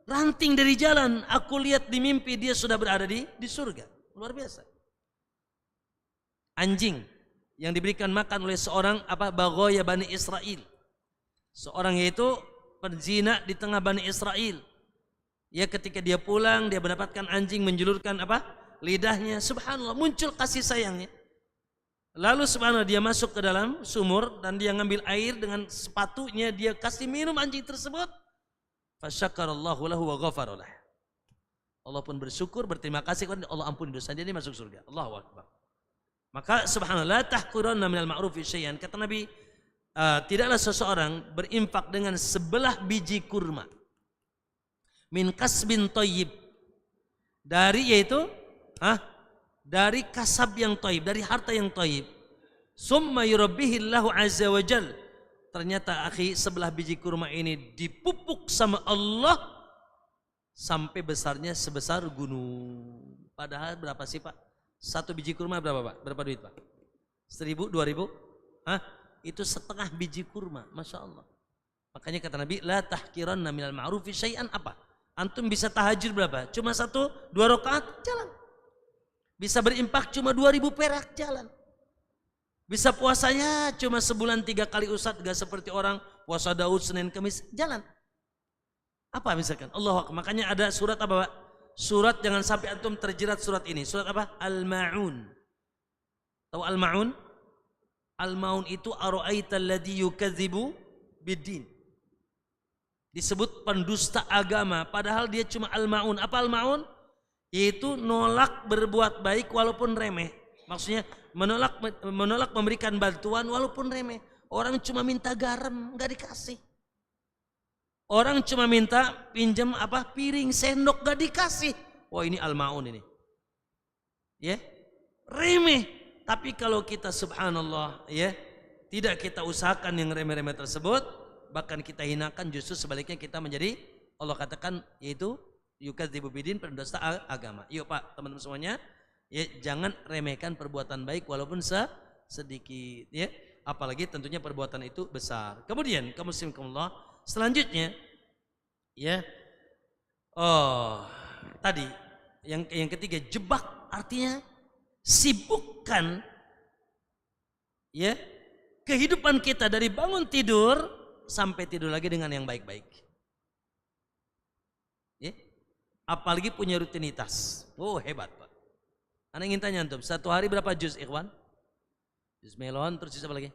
Ranting dari jalan. Aku lihat di mimpi dia sudah berada di surga. Luar biasa. Anjing yang diberikan makan oleh seorang Baghoya Bani Israel. Seorang yaitu penzina di tengah Bani Israel. Ya, ketika dia pulang dia mendapatkan anjing menjulurkan lidahnya. Subhanallah, muncul kasih sayangnya. Lalu subhanallah dia masuk ke dalam sumur dan dia ngambil air dengan sepatunya, dia kasih minum anjing tersebut. Fasyakarallahu lahu wa ghafara lah. Allah pun bersyukur, berterima kasih kepada Allah, ampuni dosa dia masuk surga. Allahu akbar. Maka subhanallah, tahquranna minal ma'rufi syai'an. Kata Nabi, tidaklah seseorang berinfak dengan sebelah biji kurma min kasbin thayyib, dari yaitu dari kasab yang thayyib, dari harta yang thayyib, summa yurabbihillahu azza wa jal. Ternyata akhi, sebelah biji kurma ini dipupuk sama Allah sampai besarnya sebesar gunung. Padahal berapa sih Pak? Satu biji kurma berapa Pak? Berapa duit Pak? 1.000, 2.000? Itu setengah biji kurma, Masya Allah. Makanya kata Nabi, la tahkiranna minal ma'rufi syai'an. Apa? Antum bisa tahajud berapa? Cuma 1-2 rakaat, jalan. Bisa berimpak cuma 2.000 perak, jalan. Bisa puasanya cuma sebulan 3 kali Ustaz, gak seperti orang puasa Daud Senin Kamis, jalan. Apa misalkan? Allah Akbar. Makanya ada surat apa Pak? Surat jangan sampai antum terjerat surat ini. Surat apa? Al-Ma'un. Tahu Al-Ma'un? Al-Ma'un itu ara'aital ladzi yukadzibu biddin. Disebut pendusta agama, padahal dia cuma al-ma'un. Apa al-ma'un? Yaitu nolak berbuat baik walaupun remeh. Maksudnya menolak memberikan bantuan walaupun remeh. Orang cuma minta garam, nggak dikasih. Orang cuma minta pinjam piring, sendok, nggak dikasih. Wah, ini al-ma'un ini. Ya, remeh. Tapi kalau kita subhanallah, ya, tidak kita usahakan yang remeh-remeh tersebut, bahkan kita hinakan, justru sebaliknya kita menjadi, Allah katakan, yaitu yukadzibu biddin, pendusta agama. Yuk Pak, teman-teman semuanya, ya, jangan remehkan perbuatan baik walaupun sedikit, ya. Apalagi tentunya perbuatan itu besar. Kemudian kaum muslimin Allah, selanjutnya, ya, tadi yang ketiga, jebak, artinya sibukkan, ya, kehidupan kita dari bangun tidur sampai tidur lagi dengan yang baik-baik. Ya. Apalagi punya rutinitas. Oh, hebat Pak. Anda ingin tanya antum, satu hari berapa juz ikhwan? Juz melon, terus juz apa lagi?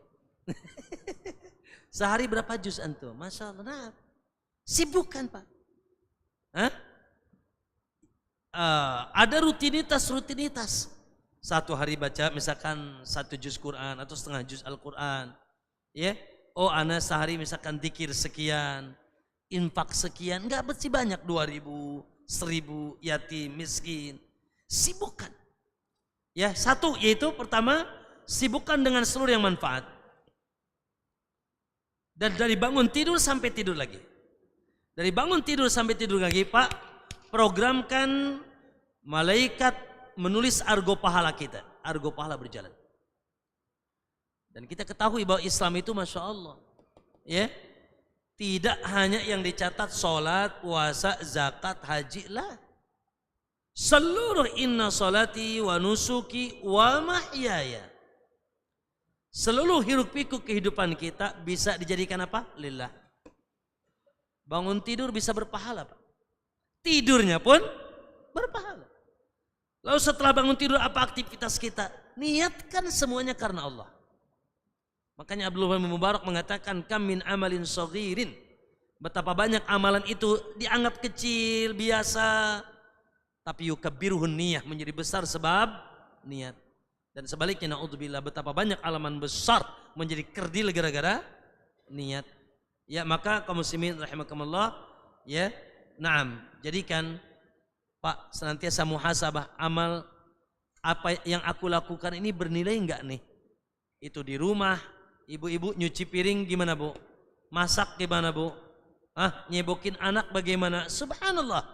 Sehari berapa juz antum? Masya Allah. Nah, sibukkan Pak. Ada rutinitas. Satu hari baca misalkan 1 juz Quran atau setengah juz Al-Quran. Ya. Oh, ana sehari misalkan zikir sekian, infak sekian, enggak bersih banyak, 2.000, 1.000, yatim, miskin. Sibukkan. Ya, satu yaitu pertama, sibukkan dengan seluruh yang manfaat. Dan dari bangun tidur sampai tidur lagi. Dari bangun tidur sampai tidur lagi, Pak, programkan malaikat menulis argo pahala kita. Argo pahala berjalan. Dan kita ketahui bahwa Islam itu Masya Allah, ya, tidak hanya yang dicatat sholat, puasa, zakat, haji lah. Seluruh inna sholati wa nusuki wa mahyaya. Seluruh hiruk pikuk kehidupan kita bisa dijadikan apa? Lillah. Bangun tidur bisa berpahala Pak. Tidurnya pun berpahala. Lalu setelah bangun tidur apa aktivitas kita? Niatkan semuanya karena Allah. Makanya Abdullah bin Mubarak mengatakan, kam min amalin saghirin, betapa banyak amalan itu dianggap kecil, biasa, tapi yukabbiruhun niyah, menjadi besar sebab niat. Dan sebaliknya naudzubillah, betapa banyak amalan besar menjadi kerdil gara-gara niat. Ya, maka kaum muslimin rahimakumullah, ya, na'am, jadikan Pak senantiasa muhasabah, amal apa yang aku lakukan ini bernilai enggak nih? Itu di rumah, ibu-ibu nyuci piring gimana Bu? Masak gimana Bu? Nyebokin anak bagaimana? Subhanallah.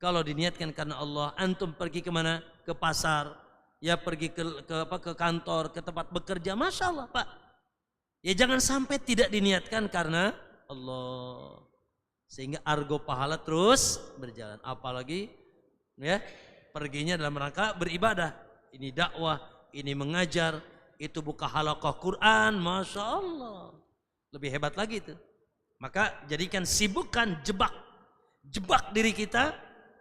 Kalau diniatkan karena Allah, antum pergi kemana? Ke pasar, ya pergi ke kantor, ke tempat bekerja, masya Allah Pak. Ya jangan sampai tidak diniatkan karena Allah, sehingga argo pahala terus berjalan. Apalagi ya perginya dalam rangka beribadah, ini dakwah, ini mengajar, itu buka halaqah Quran, masya Allah, lebih hebat lagi itu. Maka jadikan sibukkan, jebak diri kita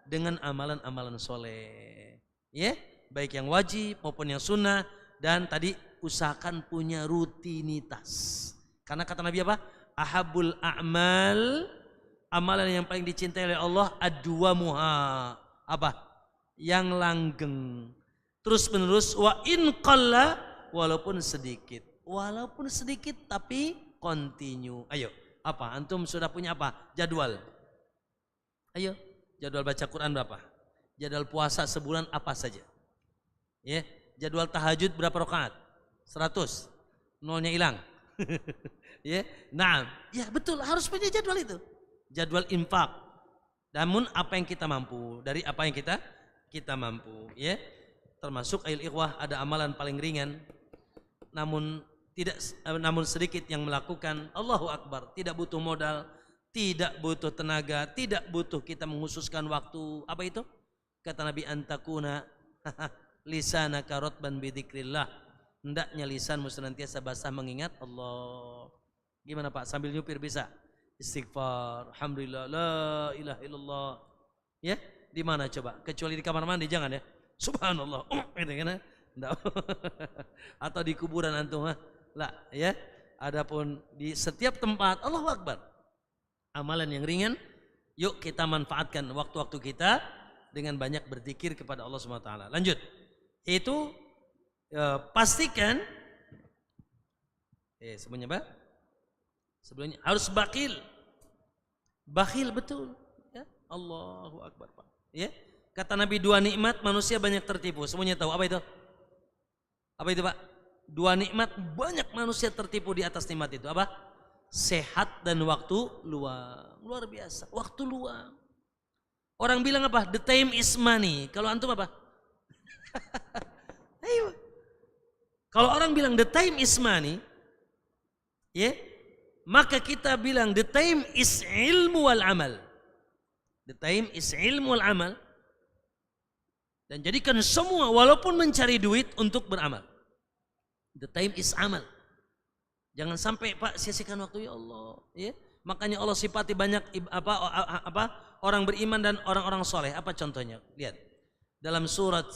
dengan amalan-amalan soleh, ya, baik yang wajib maupun yang sunnah. Dan tadi usahakan punya rutinitas, karena kata Nabi apa? Ahabul a'mal, amalan yang paling dicintai oleh Allah, adwamuha, apa? Yang langgeng, terus menerus, wa in qalla, walaupun sedikit tapi continue. Ayo, apa? Antum sudah punya apa? Jadwal. Ayo, jadwal baca Quran berapa? Jadwal puasa sebulan apa saja? Ya, jadwal tahajud berapa rakaat? 100. Nolnya hilang. Ya, nah, ya betul, harus punya jadwal itu. Jadwal infak. Namun apa yang kita mampu, dari apa yang kita mampu, ya. Termasuk ayil ikhwah, ada amalan paling ringan, namun sedikit yang melakukan. Allahu Akbar, tidak butuh modal, tidak butuh tenaga, tidak butuh kita menghususkan waktu. Apa itu? Kata Nabi, antakuna lisanaka rotban bidzikrillah, hendaknya lisanmu senantiasa basah mengingat Allah. Gimana Pak? Sambil nyupir bisa? Istighfar, alhamdulillah, la ilaha illallah. Ya, di mana coba? Kecuali di kamar mandi jangan ya. Subhanallah, gitu kan? Atau di kuburan antum, lah ya. Adapun di setiap tempat, Allahu Akbar. Amalan yang ringan, yuk kita manfaatkan waktu-waktu kita dengan banyak berzikir kepada Allah Subhanahu wa taala. Lanjut. Itu pastikan semuanya Pak. Sebelumnya harus bakhil. Bakhil betul, ya. Allahu Akbar Pak. Ya. Kata Nabi, 2 nikmat manusia banyak tertipu. Semuanya tahu apa itu? Apa itu Pak? 2 nikmat banyak manusia tertipu di atas nikmat itu. Apa? Sehat dan waktu luang. Luar biasa, waktu luang. Orang bilang apa? The time is money. Kalau antum apa? Ayo. Kalau orang bilang the time is money, ya, maka kita bilang the time is ilmu wal amal. The time is ilmu wal amal. Dan jadikan semua, walaupun mencari duit, untuk beramal. The time is amal. Jangan sampai Pak sia-siakan waktu, ya Allah. Ya? Makanya Allah sifati banyak orang beriman dan orang-orang soleh. Apa contohnya? Lihat dalam surat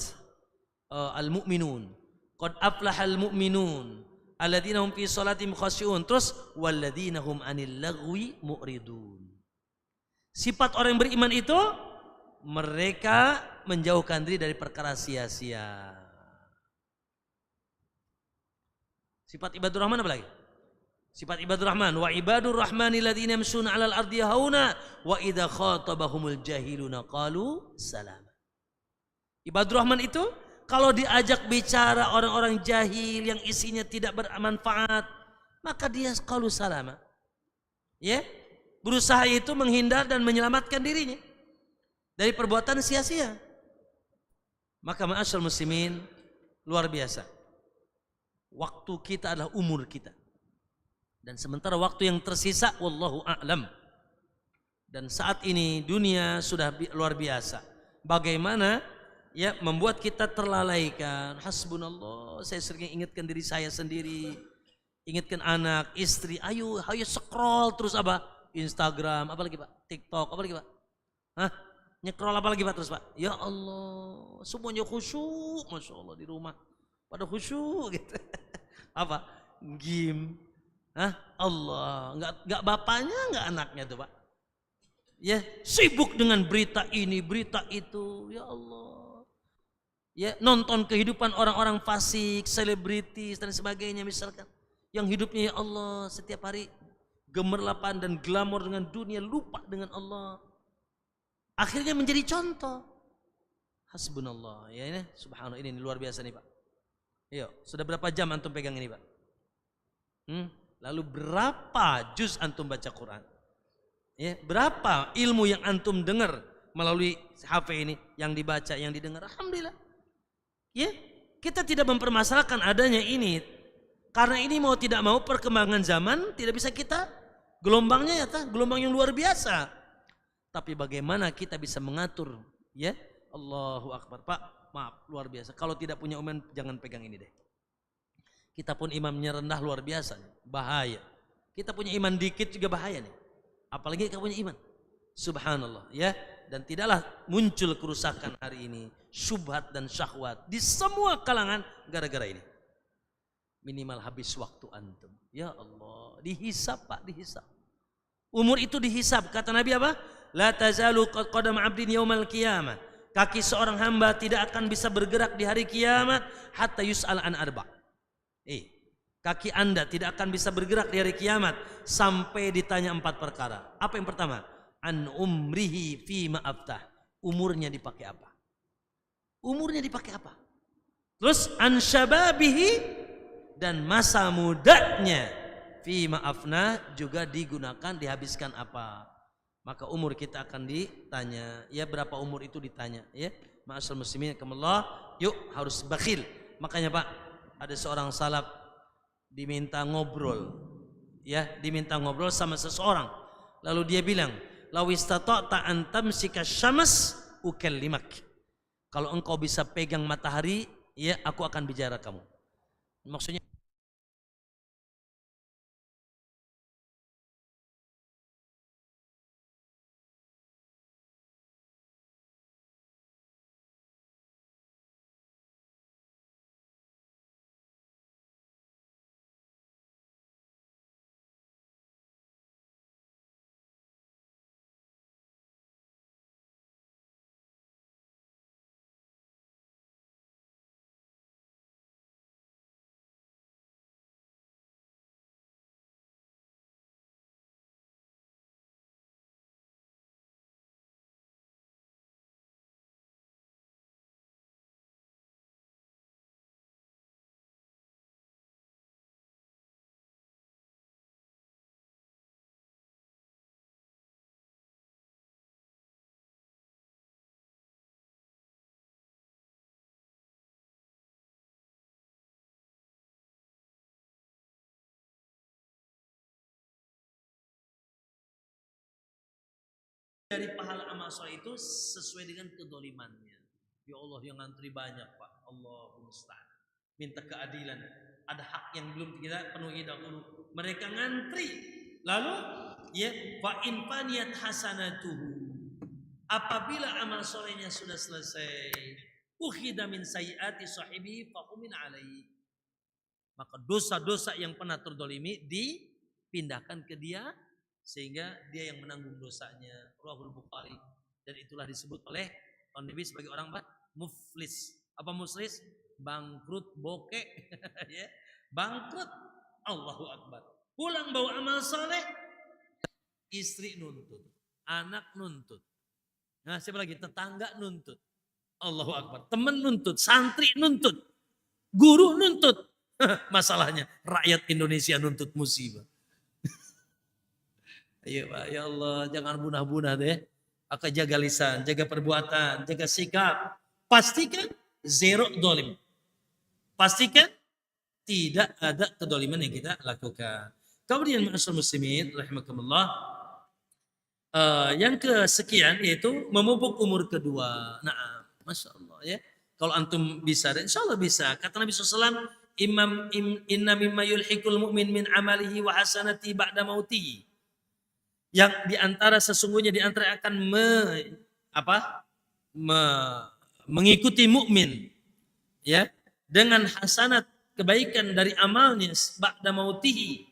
Al-Mu'minun. Qad aflahal mu'minun alladzina hum fi shalatihim khashi'un. Terus walladzina hum 'anil lagwi mu'ridun. Sifat orang yang beriman itu, mereka menjauhkan diri dari perkara sia-sia. Sifat ibadur rahman apa lagi? Sifat ibadur rahman, wa ibadur rahmani ladzina yamshuna 'alal ardi hauna wa idza khatabahumul jahiluna qalu salama. Ibadur rahman itu kalau diajak bicara orang-orang jahil yang isinya tidak bermanfaat, maka dia qalu salama. Ya, berusaha itu menghindar dan menyelamatkan dirinya dari perbuatan sia-sia. Maka ma'asyal muslimin, luar biasa. Waktu kita adalah umur kita. Dan sementara waktu yang tersisa, wallahu a'lam. Dan saat ini dunia sudah luar biasa. Bagaimana ya membuat kita terlalaikan. Hasbunallah, saya sering ingatkan diri saya sendiri. Ingatkan anak, istri, ayo scroll terus apa? Instagram, apa lagi Pak? TikTok, apa lagi Pak? Hah? Nyekrol apa lagi Pak terus Pak? Ya Allah, semuanya khusyuk, masya Allah di rumah pada khusyuk gitu. Apa? Game. Hah? Allah, nggak bapaknya, nggak anaknya tuh Pak. Ya, sibuk dengan berita ini, berita itu. Ya Allah. Ya, nonton kehidupan orang-orang fasik, selebritis dan sebagainya misalkan. Yang hidupnya ya Allah setiap hari gemerlapan dan glamor dengan dunia, lupa dengan Allah. Akhirnya menjadi contoh. Hasbunallah. Ya ini, subhanallah, ini luar biasa nih Pak. Yuk, sudah berapa jam antum pegang ini Pak? Lalu berapa juz antum baca Quran? Ya, berapa ilmu yang antum dengar melalui HP ini, yang dibaca, yang didengar? Alhamdulillah. Ya, Kita tidak mempermasalahkan adanya ini. Karena ini mau tidak mau perkembangan zaman tidak bisa kita, gelombangnya ya gelombang yang luar biasa. Tapi bagaimana kita bisa mengatur, ya? Allahu Akbar. Pak, maaf, luar biasa. Kalau tidak punya imam jangan pegang ini deh. Kita pun imamnya rendah luar biasa, bahaya. Kita punya iman dikit juga bahaya nih. Apalagi kita punya iman. Subhanallah, ya. Dan tidaklah muncul kerusakan hari ini, syubhat dan syahwat di semua kalangan gara-gara ini. Minimal habis waktu antum. Ya Allah, dihisab Pak, dihisab. Umur itu dihisab. Kata Nabi apa? La tazalu qadam 'abdin yaumal qiyamah. Kaki seorang hamba tidak akan bisa bergerak di hari kiamat hatta yus'al an arba'. Kaki Anda tidak akan bisa bergerak di hari kiamat sampai ditanya 4 perkara. Apa yang pertama? An umrihi fi ma'aftah. Umurnya dipakai apa? Umurnya dipakai apa? Terus an syababihi, dan masa mudanya fi ma'afna juga digunakan, dihabiskan apa? Maka umur kita akan ditanya. Ya, berapa umur itu ditanya, ya. Ma'asyiral muslimin rahimakumullah, yuk harus bakhil. Makanya Pak, ada seorang salaf diminta ngobrol, ya, diminta ngobrol sama seseorang. Lalu dia bilang, "Law istata'ta an tamsika syams ukallimak." Kalau engkau bisa pegang matahari, ya, aku akan bicara kamu. Maksudnya dari pahala amal soleh itu sesuai dengan kedolimannya. Ya Allah, yang ngantri banyak Pak. Allahumma musta'an. Minta keadilan. Ada hak yang belum kita penuhi dahulu. Mereka ngantri. Lalu ya, fa in faniyat hasanatuhu. Apabila amal solehnya sudah selesai, ukhida min sayyiati sahibi fa umin alaihi. Maka dosa-dosa yang pernah terdolimi dipindahkan ke dia, sehingga dia yang menanggung dosanya. Rawahul Bukhari. Dan itulah disebut oleh Nabi sebagai orang muflis. Apa muflis? Bangkrut, bokek. Ya. Bangkrut. Allahu Akbar. Pulang bawa amal soleh, istri nuntut, anak nuntut. Nah, siapa lagi? Tetangga nuntut. Allahu Akbar. Teman nuntut, santri nuntut, guru nuntut. Masalahnya rakyat Indonesia nuntut musibah. Ayo Pak, ya Allah, jangan bunah-bunah deh. Akan jaga lisan, jaga perbuatan, jaga sikap. Pastikan zero dolim. Pastikan tidak ada kedoliman yang kita lakukan. Kemudian ma'asyiral muslimin rahimakumullah, yang kesekian yaitu memupuk umur kedua. Nah, masya Allah ya. Kalau antum bisa, insya Allah bisa. Kata Nabi SAW, inna mimma yulhikul mu'min min amalihi wa hasanati ba'da mauti. Yang diantara sesungguhnya diantara akan mengikuti mukmin, ya, dengan hasanat kebaikan dari amalnya ba'da mautihi,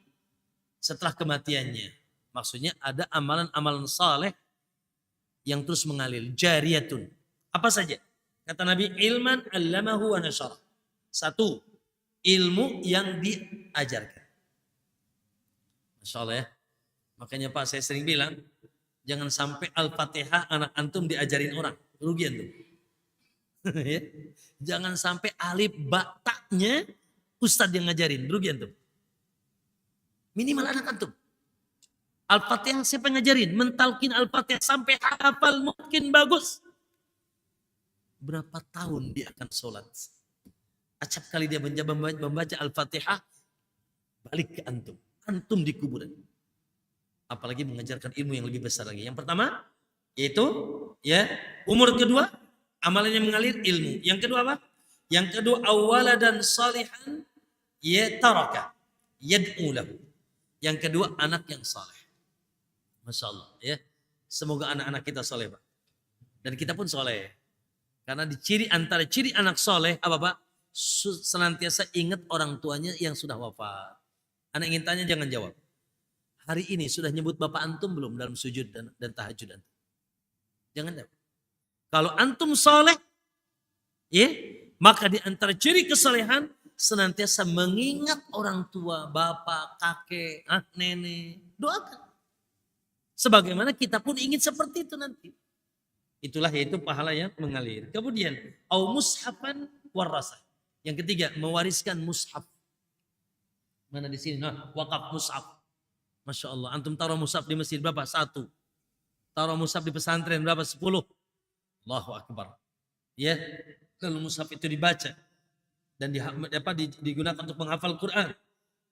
setelah kematiannya. Maksudnya ada amalan-amalan saleh yang terus mengalir, jariyatun. Apa saja? Kata Nabi, ilman allamahu wa nasyara. 1, ilmu yang diajarkan. Masya Allah ya. Makanya Pak, saya sering bilang, jangan sampai Al-Fatihah anak antum diajarin orang. Rugi antum. Ya. Jangan sampai alif ba taknya ustadz yang ngajarin. Rugi antum. Minimal anak antum. Al-Fatihah siapa yang ngajarin? Mentalkin Al-Fatihah sampai hafal mungkin bagus. Berapa tahun dia akan sholat? Acap kali dia membaca Al-Fatihah, balik ke antum. Antum di kuburan. Apalagi mengajarkan ilmu yang lebih besar lagi. Yang pertama, yaitu ya umur kedua, amalannya mengalir ilmu. Yang kedua apa? Yang kedua awwaladan salihan taraka yad'u lahu. Yang kedua anak yang saleh. Masya Allah ya. Semoga anak-anak kita soleh Pak. Dan kita pun soleh. Karena antara ciri anak soleh apa Pak? Senantiasa ingat orang tuanya yang sudah wafat. Anak ingin tanya jangan jawab. Hari ini sudah nyebut bapak antum belum dalam sujud dan tahajud antum? Jangan jawab. Kalau antum soleh, ya, maka di antara ciri kesolehan senantiasa mengingat orang tua, bapak, kakek, nenek. Doakan. Sebagaimana kita pun ingin seperti itu nanti. Itulah yaitu pahala yang mengalir. Kemudian, au mushafan warasah. Yang ketiga, mewariskan mushaf. Mana di sini? Nah, wakaf mushaf. Masya Allah. Antum taruh mushaf di masjid berapa? 1. Taruh mushaf di pesantren berapa? 10. Allahu Akbar. Ya, kalau mushaf itu dibaca dan digunakan untuk menghafal Quran,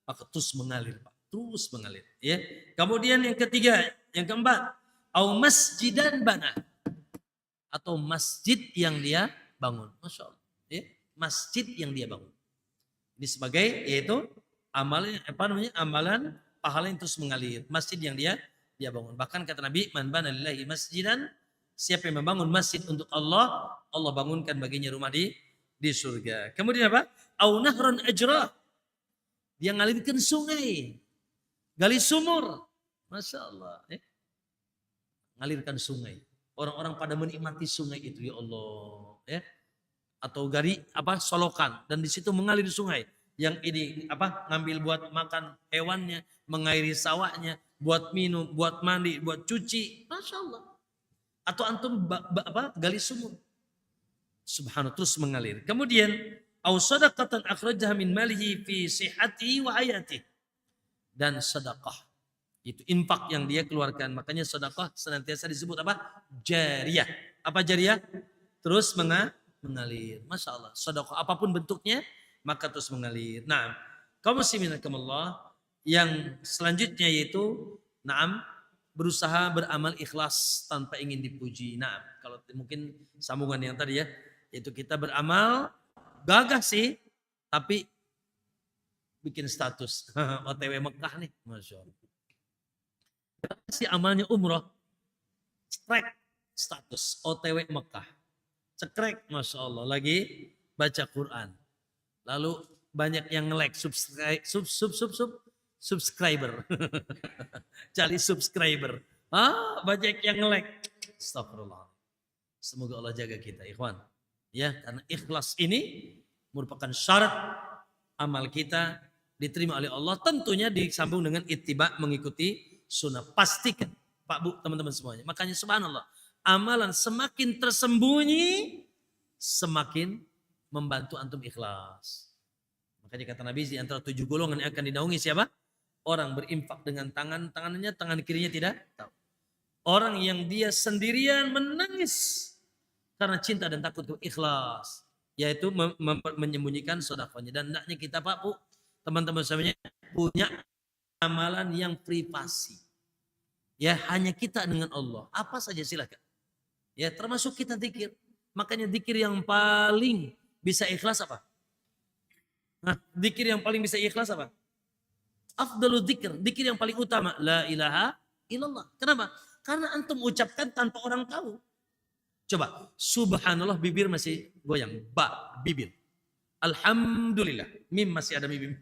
maka terus mengalir, Pak. Terus mengalir. Ya. Kemudian yang ketiga, yang keempat, au masjidan bana. Atau masjid yang dia bangun. Masya Allah. Ya. Masjid yang dia bangun. Ini sebagai yaitu amalan amalan pahala yang terus mengalir. Masjid yang dia bangun. Bahkan kata Nabi, man bana lillahi masjidan, siapa yang membangun masjid untuk Allah, Allah bangunkan baginya rumah di surga. Kemudian apa? Au nahran ajrah. Dia ngalirkan sungai. Gali sumur. Masya Allah. Ya. Ngalirkan sungai. Orang-orang pada menikmati sungai itu ya Allah, ya. Atau solokan dan di situ mengalir sungai. Yang ini ngambil buat makan hewannya, mengairi sawahnya, buat minum, buat mandi, buat cuci. Masya Allah. Atau antum gali sumur. Subhanallah terus mengalir. Kemudian au sadaqatan akhrajaha min malihi fi sihhatihi wa hayatihi. Dan sedekah. Itu infak yang dia keluarkan. Makanya sedekah senantiasa disebut apa? Jariyah. Apa jariyah? Terus mengalir. Masya Allah. Sedekah apapun bentuknya, maka terus mengalir. Nah, kaum muslimin rahimakumullah, yang selanjutnya yaitu berusaha beramal ikhlas tanpa ingin dipuji. Nah, kalau mungkin sambungan yang tadi ya, yaitu kita beramal gagah sih, tapi bikin status OTW Mekah nih, Masya Allah. Si amalnya umroh, cekrek status OTW Mekah, cekrek, Masya Allah, lagi baca Quran, lalu banyak yang nge-like, subscriber, cari subscriber, banyak yang nge-like, astagfirullah. Semoga Allah jaga kita, ikhwan, ya, karena ikhlas ini merupakan syarat amal kita diterima oleh Allah, tentunya disambung dengan ittiba, mengikuti sunnah. Pastikan Pak Bu, teman-teman semuanya. Makanya subhanallah, amalan semakin tersembunyi semakin membantu antum ikhlas. Makanya kata Nabi, di antara 7 golongan yang akan dinaungi siapa? Orang berinfak dengan tangannya, tangan kirinya tidak tahu. Orang yang dia sendirian menangis karena cinta dan takut ke ikhlas, yaitu menyembunyikan sedekahnya. Dan hendaknya kita Pak Bu, teman-teman semuanya, punya amalan yang privasi. Ya, hanya kita dengan Allah. Apa saja silakan. Ya, termasuk kita zikir. Makanya zikir yang paling bisa ikhlas apa? Nah, zikir yang paling bisa ikhlas apa? Afdalu zikir, zikir yang paling utama, la ilaha illallah. Kenapa? Karena antum ucapkan tanpa orang tahu. Coba, subhanallah bibir masih goyang, bibir. Alhamdulillah, mim masih ada mim.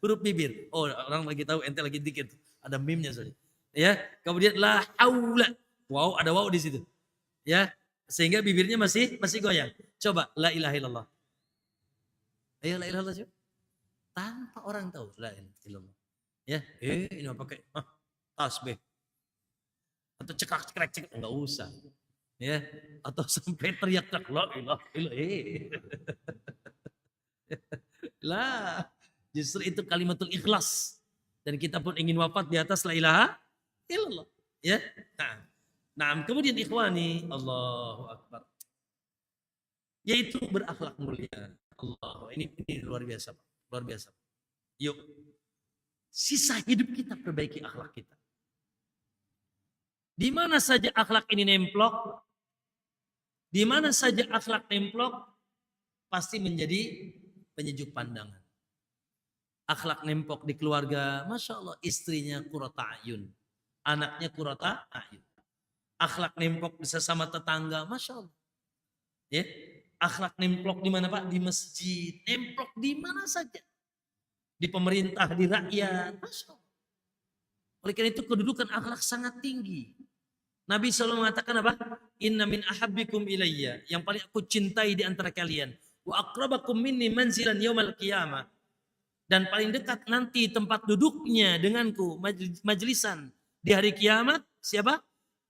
Huruf bibir. Oh, orang lagi tahu ente lagi zikir, ada mimnya saja. Ya, kemudian la haula. Wow, ada wow di situ. Ya, sehingga bibirnya masih goyang. Coba la ilaha illallah. Ayo la ilaha illallah. Tanpa orang tahu la ilaha illallah. Ya, ini apa pakai tasbih. Atau cekrek enggak usah. Ya, atau sampai teriak-teriak la ilaha illallah. Lah, justru itu kalimatul ikhlas. Dan kita pun ingin wafat di atas la ilaha illallah. Ya. Nah, kemudian ikhwani, Allahu Akbar. Yaitu berakhlak mulia. Allah, ini luar biasa, Pak. Luar biasa. Yuk, sisa hidup kita perbaiki akhlak kita. Di mana saja akhlak ini nemplok, di mana saja akhlak nemplok, pasti menjadi penyejuk pandangan. Akhlak nempok di keluarga, Masya Allah, istrinya qurrata ayun, anaknya qurrata ayun. Akhlak nempok di sesama tetangga, Masya Allah. Ya, akhlak nemplok di mana Pak? Di masjid, nemplok di mana saja. Di pemerintah, di rakyat, Masya Allah. Oleh karena itu kedudukan akhlak sangat tinggi. Nabi SAW mengatakan apa? Inna min ahabbikum ilayya, yang paling aku cintai di antara kalian. Wa akrabakum minni manzilan yaumal qiyamah. Dan paling dekat nanti tempat duduknya denganku, majlisan di hari kiamat, siapa?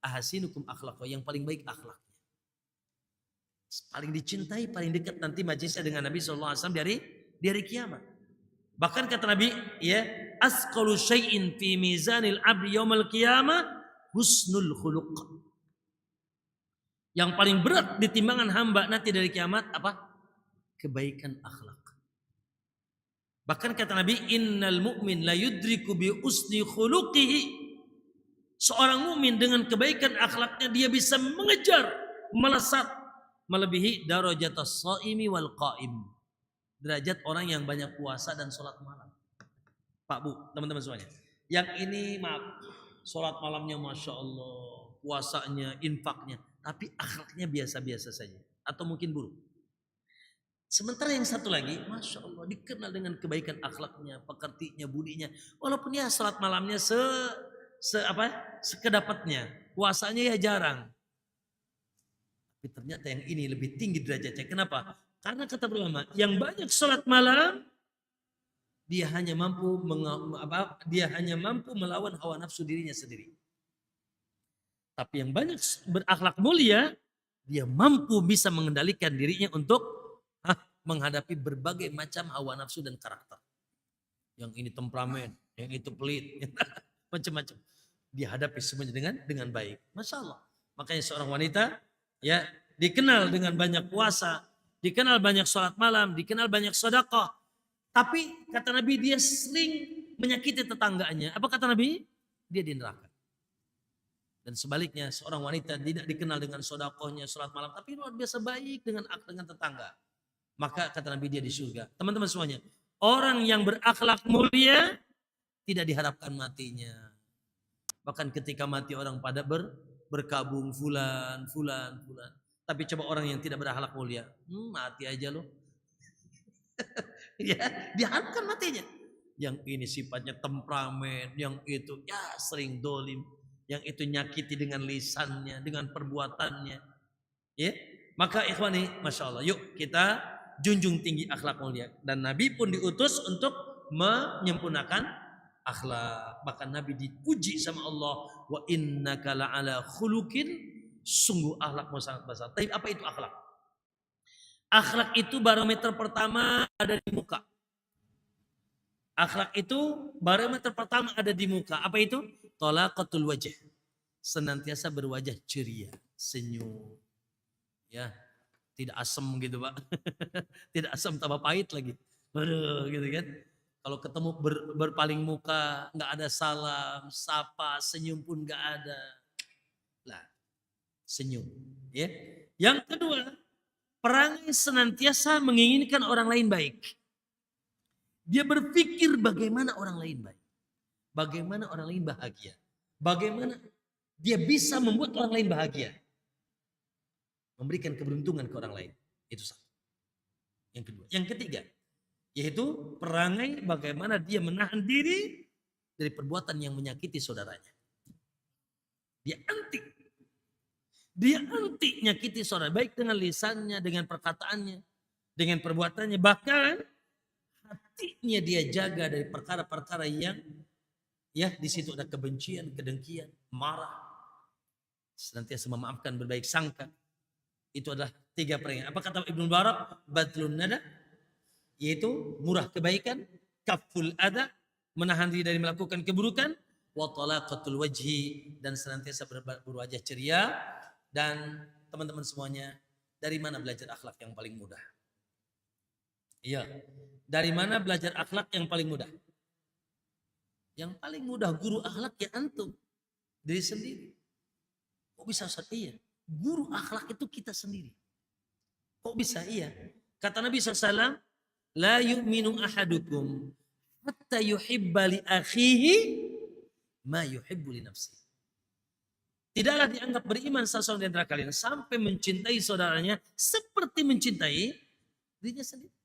Ahasinukum akhlaqo, yang paling baik akhlaknya. Paling dicintai, paling dekat nanti majlisnya dengan Nabi SAW di hari kiamat. Bahkan kata Nabi, ya, asqalu syai'in fi mizanil abdi yaumal qiyamah husnul khuluq. Yang paling berat di timbangan hamba nanti dari kiamat apa? Kebaikan akhlak. Bahkan kata Nabi, innal mu'min la yudriku bi usni khuluqihi. Seorang mukmin dengan kebaikan akhlaknya dia bisa mengejar, melesat, melebihi darajatus shaimi wal qaim. Derajat orang yang banyak puasa dan sholat malam. Pak Bu, teman-teman semuanya. Yang ini maaf, sholat malamnya Masya Allah, puasanya, infaknya. Tapi akhlaknya biasa-biasa saja. Atau mungkin buruk. Sementara yang satu lagi, Masya Allah, dikenal dengan kebaikan akhlaknya, pekertinya, budinya. Walaupun ya sholat malamnya sekedapatnya. Puasanya ya jarang. Tapi ternyata yang ini lebih tinggi derajatnya. Kenapa? Karena kata ulama, yang banyak sholat malam, dia hanya mampu melawan hawa nafsu dirinya sendiri. Tapi yang banyak berakhlak mulia, dia mampu bisa mengendalikan dirinya untuk menghadapi berbagai macam hawa nafsu dan karakter. Yang ini temperamen, yang itu pelit, macam-macam. Dia hadapi semuanya dengan baik. Masya Allah. Makanya seorang wanita ya dikenal dengan banyak puasa, dikenal banyak sholat malam, dikenal banyak sedekah. Tapi kata Nabi dia sering menyakiti tetangganya. Apa kata Nabi? Dia di neraka. Dan sebaliknya seorang wanita tidak dikenal dengan sedekahnya, sholat malam, tapi luar biasa baik dengan tetangga. Maka kata Nabi dia di surga. Teman-teman semuanya, orang yang berakhlak mulia tidak diharapkan matinya. Bahkan ketika mati orang pada berkabung fulan. Tapi coba orang yang tidak berakhlak mulia, mati aja loh. Ya, diharapkan matinya. Yang ini sifatnya temperamen, yang itu ya sering dolim, yang itu nyakiti dengan lisannya, dengan perbuatannya. Ya, maka ikhwani, Masya Allah, yuk kita junjung tinggi akhlak mulia. Dan Nabi pun diutus untuk menyempurnakan akhlak. Bahkan Nabi dipuji sama Allah, wa innaka la'ala khuluqin, sungguh akhlakmu sangat besar. Tapi apa itu akhlak? Akhlak itu barometer pertama ada di muka. Akhlak itu barometer pertama ada di muka. Apa itu? Talaqatul wajh. Senantiasa berwajah ceria, senyum. Ya. Tidak asem gitu Pak. Tidak asem tambah pahit lagi. Aduh gitu kan. Kalau ketemu berpaling muka, nggak ada salam, sapa, senyum pun nggak ada. Lah, senyum. Ya. Yang kedua, perangai senantiasa menginginkan orang lain baik. Dia berpikir bagaimana orang lain baik. Bagaimana orang lain bahagia. Bagaimana dia bisa membuat orang lain bahagia. Memberikan keberuntungan ke orang lain. Itu satu. Yang kedua. Yang ketiga. Yaitu perangai bagaimana dia menahan diri dari perbuatan yang menyakiti saudaranya. Dia anti. Dia anti nyakiti saudara. Baik dengan lisannya, dengan perkataannya, dengan perbuatannya. Bahkan hatinya dia jaga dari perkara-perkara yang ya di situ ada kebencian, kedengkian, marah. Senantiasa memaafkan, berbaik sangka. Itu adalah 3 perangai. Apa kata Ibnu Barak? Badlun nada, yaitu murah kebaikan, kaful ada, menahan diri dari melakukan keburukan, wa talaqatul wajhi, dan senantiasa berwajah ceria. Dan teman-teman semuanya, dari mana belajar akhlak yang paling mudah? Iya. Dari mana belajar akhlak yang paling mudah? Yang paling mudah guru akhlak ya antum. Diri sendiri. Kok bisa Ustaz? Iya. Guru akhlak itu kita sendiri. Kok bisa? Iya. Kata Nabi SAW, la yu'minu ahadukum hatta yuhibba li akhihi ma yuhibbu li nafsi. Tidaklah dianggap beriman seseorang di antara kalian sampai mencintai saudaranya seperti mencintai dirinya sendiri.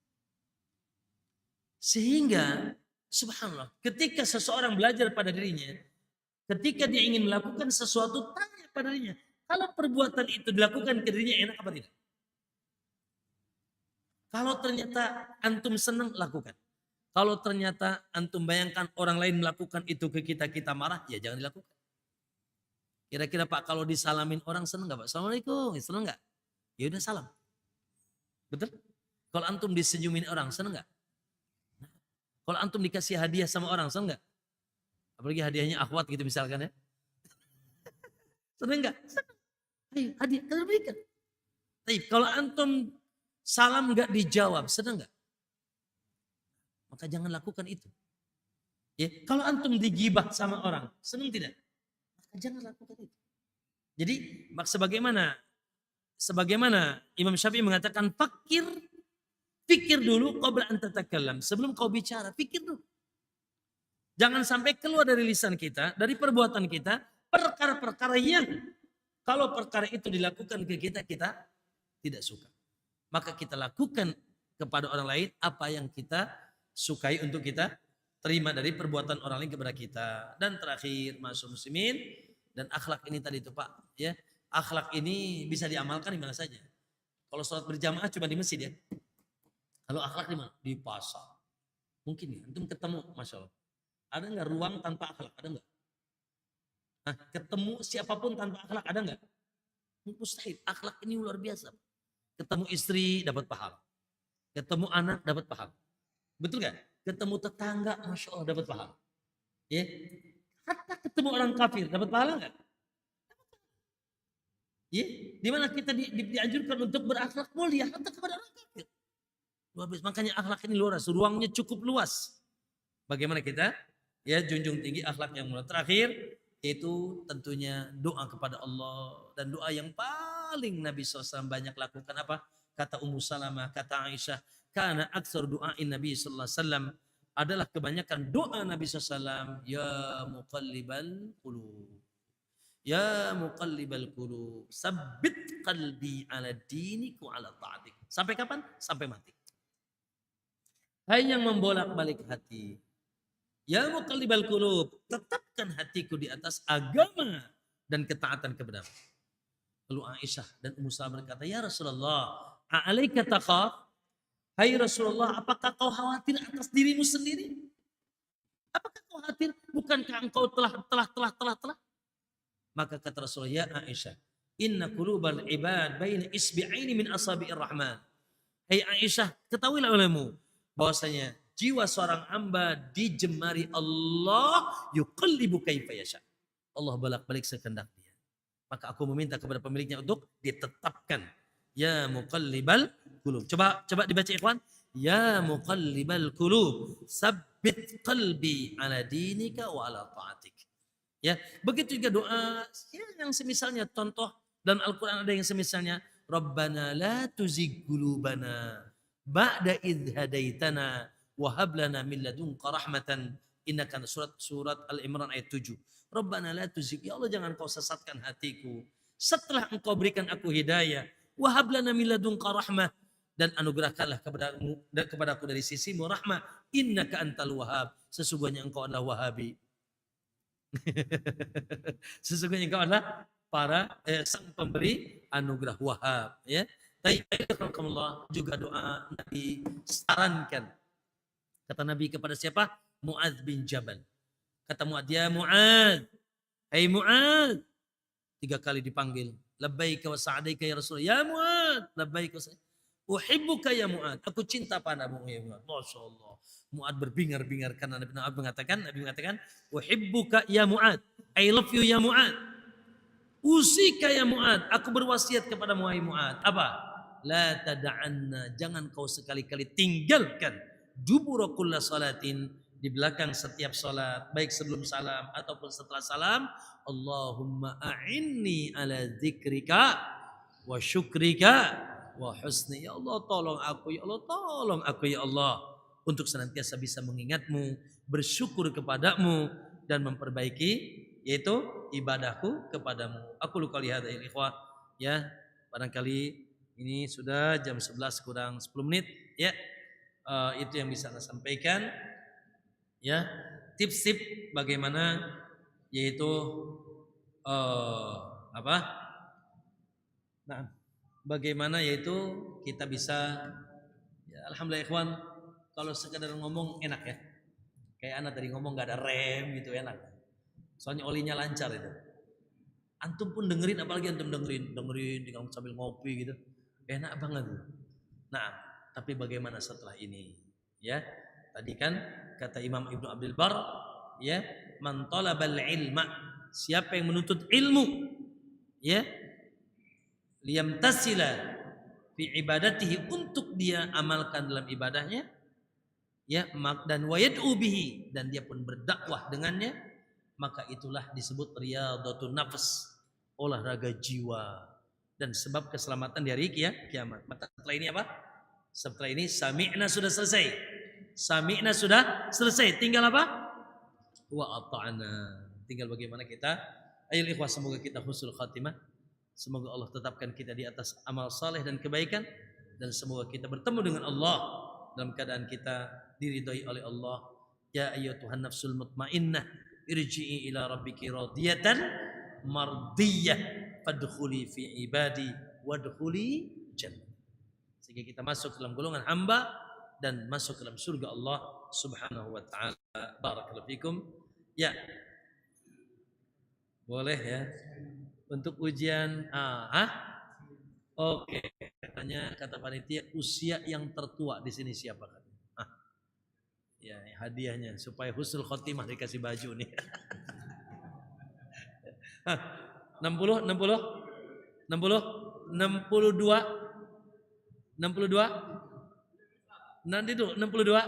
Sehingga subhanallah, ketika seseorang belajar pada dirinya, ketika dia ingin melakukan sesuatu, tanya pada dirinya, kalau perbuatan itu dilakukan ke dirinya enak apa tidak? Kalau ternyata antum senang, lakukan. Kalau ternyata antum bayangkan orang lain melakukan itu ke kita, kita marah, ya jangan dilakukan. Kira-kira Pak, kalau disalamin orang senang nggak Pak? Assalamualaikum, senang nggak? Ya udah salam. Betul? Kalau antum disenyumin orang, senang nggak? Kalau antum dikasih hadiah sama orang, senang nggak? Apalagi hadiahnya akhwat gitu misalkan ya. Senang nggak? Senang. Ayo hadiah, kalian berikan. Tapi kalau antum salam nggak dijawab, senang nggak? Maka jangan lakukan itu. Ya, kalau antum digibah sama orang, senang tidak? Maka jangan lakukan itu. Jadi sebagaimana Imam Syafi'i mengatakan pikir dulu qabla an tatakallam. Sebelum kau bicara, pikir dulu. Jangan sampai keluar dari lisan kita, dari perbuatan kita, perkara-perkara yang kalau perkara itu dilakukan ke kita, kita tidak suka. Maka kita lakukan kepada orang lain apa yang kita sukai untuk kita terima dari perbuatan orang lain kepada kita. Dan terakhir, masuk muslimin, dan akhlak ini tadi itu Pak, ya. Akhlak ini bisa diamalkan di mana saja. Kalau sholat berjamaah cuma di masjid ya. Kalau akhlak di mana? Di pasar. Mungkin ya, antum ketemu, Masya Allah. Ada nggak ruang tanpa akhlak? Ada nggak? Nah, ketemu siapapun tanpa akhlak ada nggak? Mustahil. Akhlak ini luar biasa. Ketemu istri dapat pahala. Ketemu anak dapat pahala. Betul nggak? Ketemu tetangga, Masya Allah dapat pahala. Ya. Hatta ketemu orang kafir dapat pahala nggak? Ya. Di mana kita dianjurkan untuk berakhlak mulia hatta kepada orang kafir. Luar biasa. Makanya akhlak ini luas, ruangnya cukup luas. Bagaimana kita ya junjung tinggi akhlak yang mulia. Terakhir itu tentunya doa kepada Allah, dan doa yang paling Nabi SAW banyak lakukan apa? Kata Ummu Salamah, kata Aisyah, karena aksar doain Nabi SAW adalah kebanyakan doa Nabi SAW, ya muqallibal qulub, ya muqallibal qulub, sabbit qalbi ala dinik wa ala ta'atik. Sampai kapan? Sampai mati. Hai yang membolak-balik hati, ya muqallibal qulub, tetapkan hatiku di atas agama dan ketaatan kepadamu. Lalu Aisyah dan Ummu Salamah berkata, ya Rasulullah, a'alaika takhaf? Hai Rasulullah, apakah kau khawatir atas dirimu sendiri? Apakah kau khawatir? Bukankah engkau telah? Maka kata Rasulullah, ya Aisyah, inna qulubal ibad baina isbi'aini min asabi'ir rahman. Hai Aisyah, ketahuilah olehmu bahwasanya jiwa seorang hamba di jemari Allah, yuqallibu kaifa yasha. Allah bolak-balik sekehendak dia. Maka aku meminta kepada pemiliknya untuk ditetapkan. Ya muqallibal qulub. Coba dibaca ikhwan. Ya muqallibal qulub, sabbit qalbi ala dinika wa ala ta'atik. Ya, begitu juga doa yang semisalnya, contoh dalam Al-Qur'an ada yang semisalnya, Rabbana la tuzigh qulubana ba'da idh hadaitana wa hab lana min ladunka rahmatan, innaka, surat Al-Imran ayat 7. Rabbana la tuzigh, ya Allah jangan kau sesatkan hatiku setelah engkau berikan aku hidayah. Wa hab lana min ladunka rahmah, dan anugerahkanlah kepadaku dari sisimu rahmah. Innaka antal wahhab, sesungguhnya engkau adalah wahabi. Sesungguhnya engkau adalah sang pemberi anugerah wahhab, ya. Allah juga doa Nabi sarankan. Kata Nabi kepada siapa? Mu'adz bin Jabal. Kata Mu'adz, ya Mu'adz, hai Mu'adz. 3 kali dipanggil. Labbaika wa sa'adaika ya Rasulullah. Ya Mu'adz, labbaika wa sa'adaika. Uhibbuka ya Mu'adz. Aku cinta padamu ya Mu'adz. Masya Allah. Mu'adz berbingar-bingar karena Nabi mengatakan, uhibbuka ya Mu'adz. I love you ya Mu'adz. Usika ya Mu'adz. Aku berwasiat kepada Mu'adz. Apa? la tada'anna, jangan kau sekali-kali tinggalkan dubura kulli salatin, di belakang setiap salat, baik sebelum salam ataupun setelah salam, Allahumma a'inni ala dzikrika wa syukrika wa husni. Ya Allah tolong aku, ya Allah tolong aku ya Allah untuk senantiasa bisa mengingatmu, bersyukur kepadamu dan memperbaiki yaitu ibadahku kepadamu. Aku luka lihat ya ikhwah, ya barangkali ini sudah jam 11 kurang 10 menit ya. Itu yang bisa saya sampaikan ya, tips-tips bagaimana yaitu apa? Nah, bagaimana yaitu kita bisa ya, alhamdulillah ikhwan, kalau sekedar ngomong enak ya. Kayak anak tadi ngomong nggak ada rem gitu enak. Soalnya olinya lancar itu. Antum pun dengerin, apalagi antum dengerin tinggal sambil ngopi gitu. Enak banget. Nah, tapi bagaimana setelah ini? Ya, tadi kan kata Imam Ibnu Abdul Bar, ya, man talabal ilma, siapa yang menuntut ilmu, ya, liyamtasila fi ibadatihi, untuk dia amalkan dalam ibadahnya, ya, dan wayad'u bihi, dan dia pun berdakwah dengannya, maka itulah disebut riyadhatun nafs, olahraga jiwa dan sebab keselamatan di hari kiamat. Maka setelah ini apa? Setelah ini sami'na sudah selesai. Sami'na sudah selesai. Tinggal apa? Wa ata'na. Tinggal bagaimana kita. Ayo ikhwah, semoga kita husnul khatimah. Semoga Allah tetapkan kita di atas amal saleh dan kebaikan, dan semoga kita bertemu dengan Allah dalam keadaan kita diridhai oleh Allah. Ya ayyatuhan nafsul mutmainnah, irji'i ila rabbiki radiyatan mardiyah, fadkhuli fi ibadi wadkhuli jannah. Sehingga kita masuk dalam golongan hamba dan masuk dalam surga Allah Subhanahu wa taala. Barakallahu fikum. Ya. Boleh ya. Untuk ujian Oke. Katanya kata panitia, usia yang tertua di sini siapa kan? Ya, hadiahnya supaya husnul khotimah dikasih baju nih. 60, 62, 62, nanti tuh 62,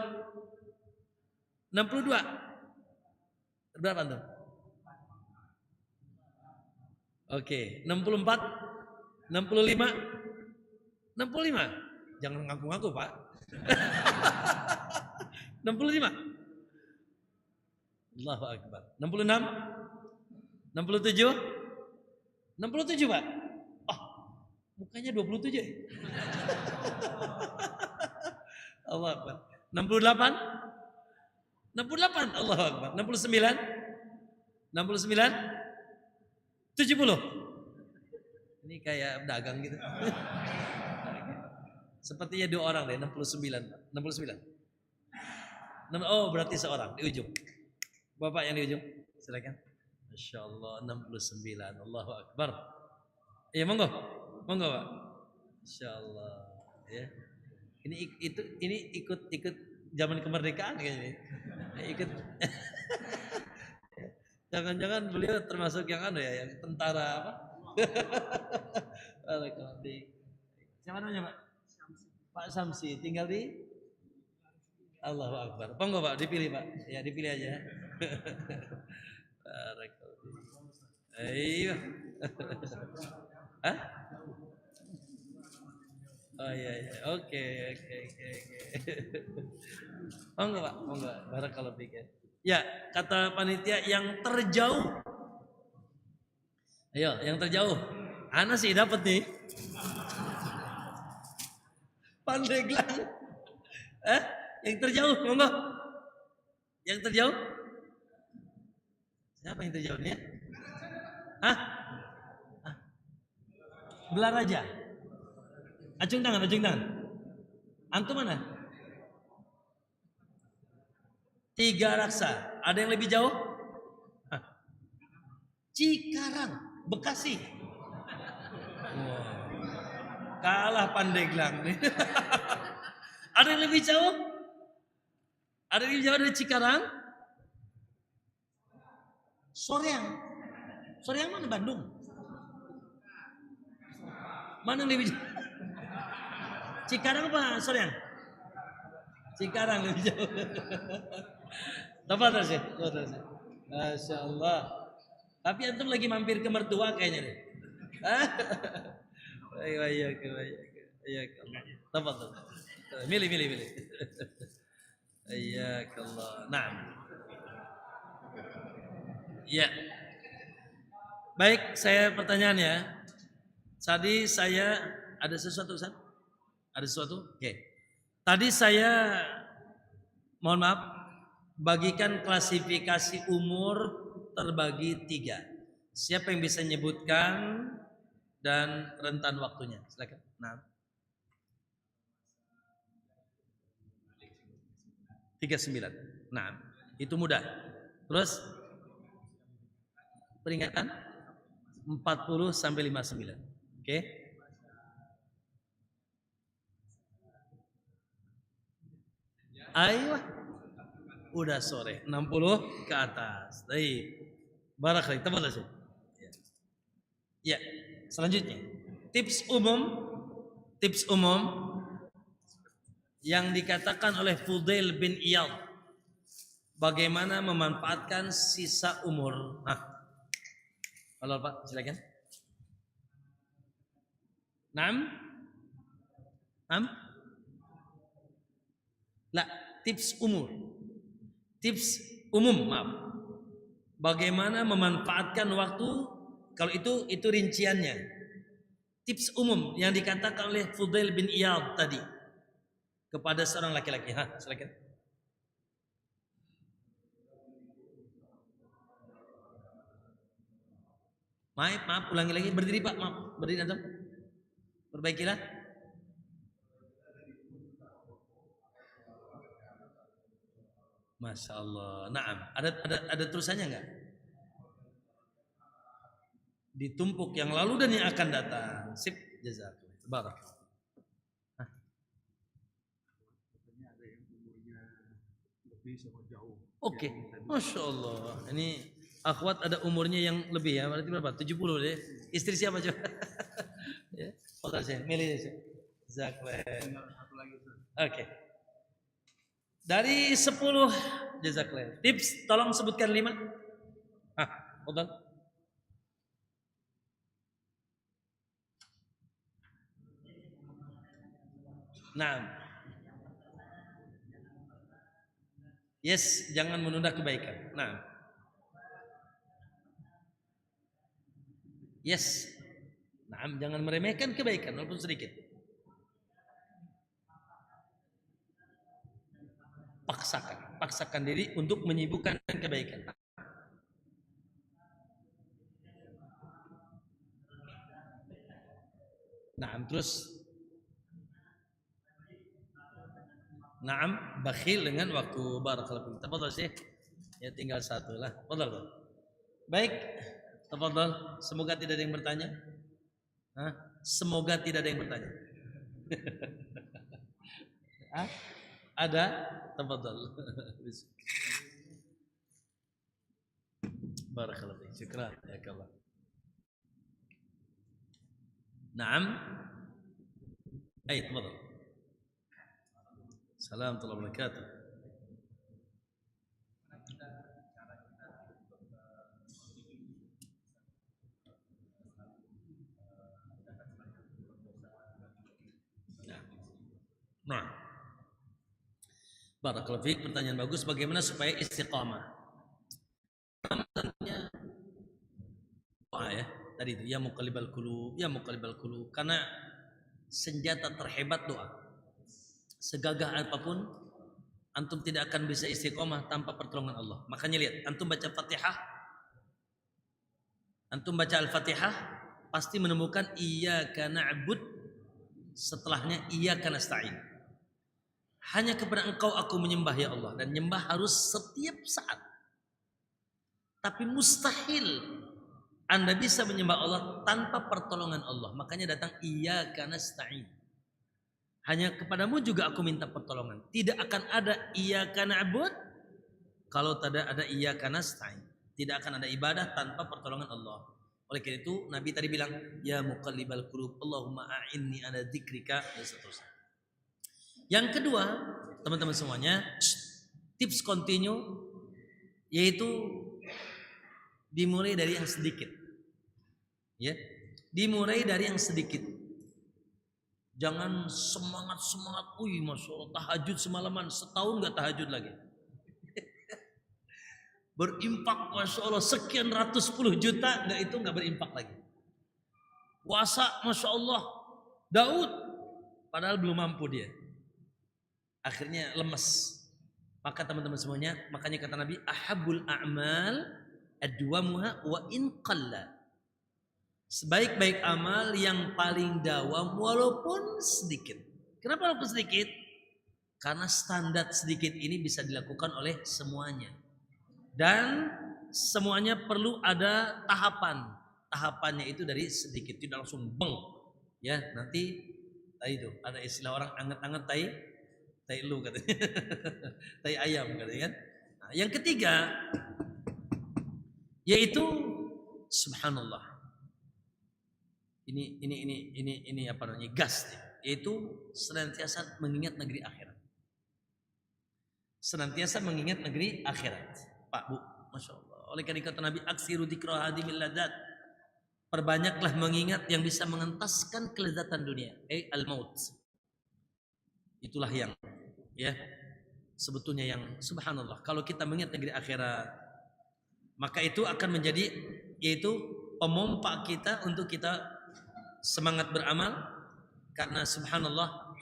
62, berapa tuh? Oke, 64, 65, 65, jangan ngaku-ngaku Pak. 65, Allahu Akbar. 66, 67, 67 Pak. Mukanya 27. Allah Akbar. 68, 68, Allah Akbar. 69, 69, 70. Ini kayak dagang gitu. Sepertinya 2 orang deh, 69, 69. Oh, berarti seorang di ujung. Bapak yang di ujung, silakan. Masya Allah, 69. Allahu Akbar. Ya, monggo Pak. Masya Allah. Ya. Ini ikut zaman kemerdekaan kayaknya. Ikut. Jangan-jangan beliau termasuk yang yang tentara apa? Siapa namanya Pak? Pak Samsi, tinggal di Allahu Akbar. Monggo Pak, dipilih Pak. Ya, dipilih aja. Ayo. Hah? Oh iya. Oke. Monggo Pak, monggo. Barakallahu fiik. Ya, kata panitia yang terjauh. Ayo, yang terjauh. Ana sih dapat nih. Pandeglang. Yang terjauh, monggo. Yang terjauh? Siapa yang terjauh nih? Belar aja. Acung tangan. Antum mana? 3 raksa. Ada yang lebih jauh? Cikarang, Bekasi. Wow. Kalah Pandeglang nih. Ada yang lebih jauh? Ada yang lebih jauh dari Cikarang? Soreang mana? Bandung? Mana yang lebih jauh? Cikarang apa Soreang? Cikarang lebih jauh. Tafadhol sih. Masya Allah. Tapi antum lagi mampir ke mertua kayaknya nih. Iya. Tafadhol. Milih. Iya Allah. Nah. Ya. Baik, saya pertanyaan ya. Tadi saya ada sesuatu, Ustaz? Ada sesuatu? Oke. Tadi saya mohon maaf bagikan klasifikasi umur terbagi 3. Siapa yang bisa menyebutkan dan rentan waktunya? Silakan. Nah. 39. Nah, itu mudah. Terus peringatan 40 sampai 59. Oke. Ayo. Udah sore, 60 ke atas. Baik. Barakallahu, tafadhol Syekh. Ya. Selanjutnya, tips umum yang dikatakan oleh Fudail bin Iyad bagaimana memanfaatkan sisa umur. Halo Pak, silakan. Naam? Lah, tips umum, maaf. Bagaimana memanfaatkan waktu? Kalau itu rinciannya. Tips umum yang dikatakan oleh Fudail bin Iyad tadi kepada seorang laki-laki. Silakan. Maaf, ulangi lagi. Berdiri Pak, maaf. Berdiri antum. Perbaikilah. Masya Allah. Naam. Ada terusannya enggak? Ditumpuk yang lalu dan yang akan datang. Sip. Jazakallah. Barak. Oke. Masya Allah. Ini akhwat ada umurnya yang lebih ya. Berarti berapa? 70 deh. Istri siapa coba? Ya. Oke, saya milih saya. Jazakallah. Oke. Dari 10 jazakallah. Tips tolong sebutkan 5. Betul. Nah. Yes, jangan menunda kebaikan. Nah. Yes. Nah, jangan meremehkan kebaikan walaupun sedikit. Paksakan diri untuk menyibukkan kebaikan. Nah, terus bakhil dengan waktu. Barakallahu. Tafadhol Syekh. Ya tinggal satu lah. Tafadhol. Baik. Tafadhol. Semoga tidak ada yang bertanya. Semoga tidak ada yang bertanya. Ada? Tafadhol. Barakallahu fiik. Syukran. Jazakallah. Naam. Ayo, tafadhol. Assalamualaikum warahmatullahi wabarakatuh. Nah, barakallahu fiik, pertanyaan bagus. Bagaimana supaya istiqamah? Tentunya doa ya. Tadi itu ya muqallibal qulub, karena senjata terhebat doa. Segagah apapun antum tidak akan bisa istiqamah tanpa pertolongan Allah. Makanya lihat, antum baca Al-Fatihah pasti menemukan iyyaka na'bud, setelahnya iyyaka nasta'in. Hanya kepada Engkau aku menyembah ya Allah, dan menyembah harus setiap saat. Tapi mustahil Anda bisa menyembah Allah tanpa pertolongan Allah. Makanya datang iyyaka nasta'in. Hanya kepadamu juga aku minta pertolongan. Tidak akan ada iyyaka na'bud kalau tidak ada iyyaka nasta'in. Tidak akan ada ibadah tanpa pertolongan Allah. Oleh karena itu Nabi tadi bilang, ya muqallibal qulub, Allahumma a'inni ala dzikrika, dan seterusnya. Yang kedua, teman-teman semuanya, tips continue yaitu dimulai dari yang sedikit. Ya. Dimulai dari yang sedikit. Jangan semangat-semangat, Masya Allah, tahajud semalaman, setahun gak tahajud lagi. Berimpak, Masya Allah, sekian ratus puluh juta, gak berimpak lagi. Puasa, Masya Allah, Daud, padahal belum mampu dia. Akhirnya lemes. Maka teman-teman semuanya, makanya kata Nabi, ahabul a'mal adwamuha wa in qalla. Sebaik-baik amal yang paling dawam walaupun sedikit. Kenapa walaupun sedikit? Karena standar sedikit ini bisa dilakukan oleh semuanya. Dan semuanya perlu ada tahapan. Tahapannya itu dari sedikit, tidak langsung beng. Ya, nanti itu ada istilah orang anget-anget tai lu katanya. Tai ayam katanya kan. Nah, yang ketiga yaitu subhanallah. Ini apa namanya? Gas, yaitu senantiasa mengingat negeri akhirat. Senantiasa mengingat negeri akhirat. Pak, Bu, Masya Allah. Oleh karena kata Nabi, aksiru dzikra hadimil ladat. Perbanyaklah mengingat yang bisa mengentaskan kelezatan dunia. Al-maut. Itulah yang ya sebetulnya yang subhanallah. Kalau kita mengingat negeri akhirat, maka itu akan menjadi yaitu pemompa kita untuk kita semangat beramal, karena subhanallah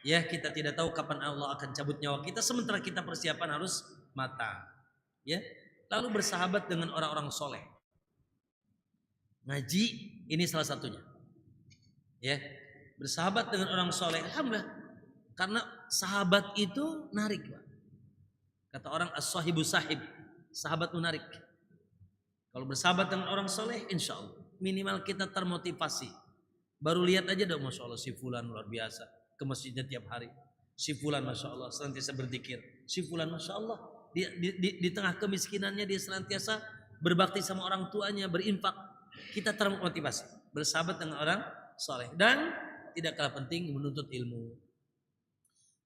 ya kita tidak tahu kapan Allah akan cabut nyawa kita, sementara kita persiapan harus matang. Ya, lalu bersahabat dengan orang-orang soleh. Ngaji ini salah satunya. Ya, bersahabat dengan orang soleh. Alhamdulillah, karena sahabat itu narik, Pak. Kata orang as-sahibu sahib, sahabat menarik. Kalau bersahabat dengan orang soleh, insya Allah minimal kita termotivasi. Baru lihat aja dong, Masya Allah, si fulan luar biasa, ke masjidnya tiap hari. Si fulan, Masya Allah, senantiasa berzikir. Si fulan, Masya Allah, di tengah kemiskinannya dia senantiasa berbakti sama orang tuanya, berinfak. Kita termotivasi, bersahabat dengan orang soleh. Dan tidak kalah penting menuntut ilmu.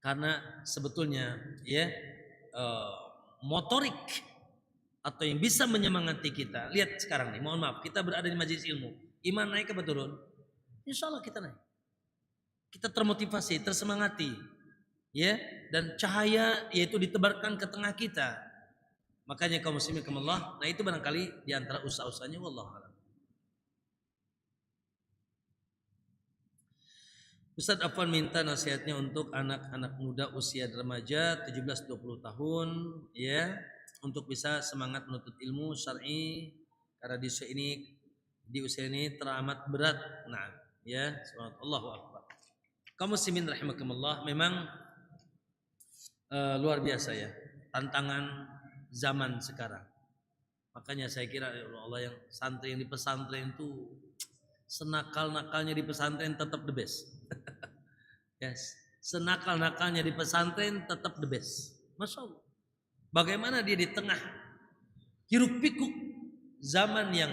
Karena sebetulnya ya motorik atau yang bisa menyemangati kita. Lihat sekarang nih, mohon maaf, kita berada di majelis ilmu. Iman naik apa turun? Insya Allah kita naik. Kita termotivasi, tersemangati, ya, dan cahaya yaitu ditebarkan ke tengah kita. Makanya kaum muslimin rahimakumullah, nah itu barangkali di antara usaha-usahanya, wallahu a'lam. Ustaz Afwan minta nasihatnya untuk anak-anak muda usia remaja 17-20 tahun, ya, untuk bisa semangat menuntut ilmu syar'i karena di usia ini teramat berat. Nah, ya, Allahu akbar. Kaum muslimin rahimakumullah, memang luar biasa ya tantangan zaman sekarang. Makanya saya kira ya Allah, yang santri yang di pesantren itu senakal-nakalnya di pesantren tetap the best. Yes, senakal-nakalnya di pesantren tetap the best. Masya Allah. Bagaimana dia di tengah hiruk pikuk zaman yang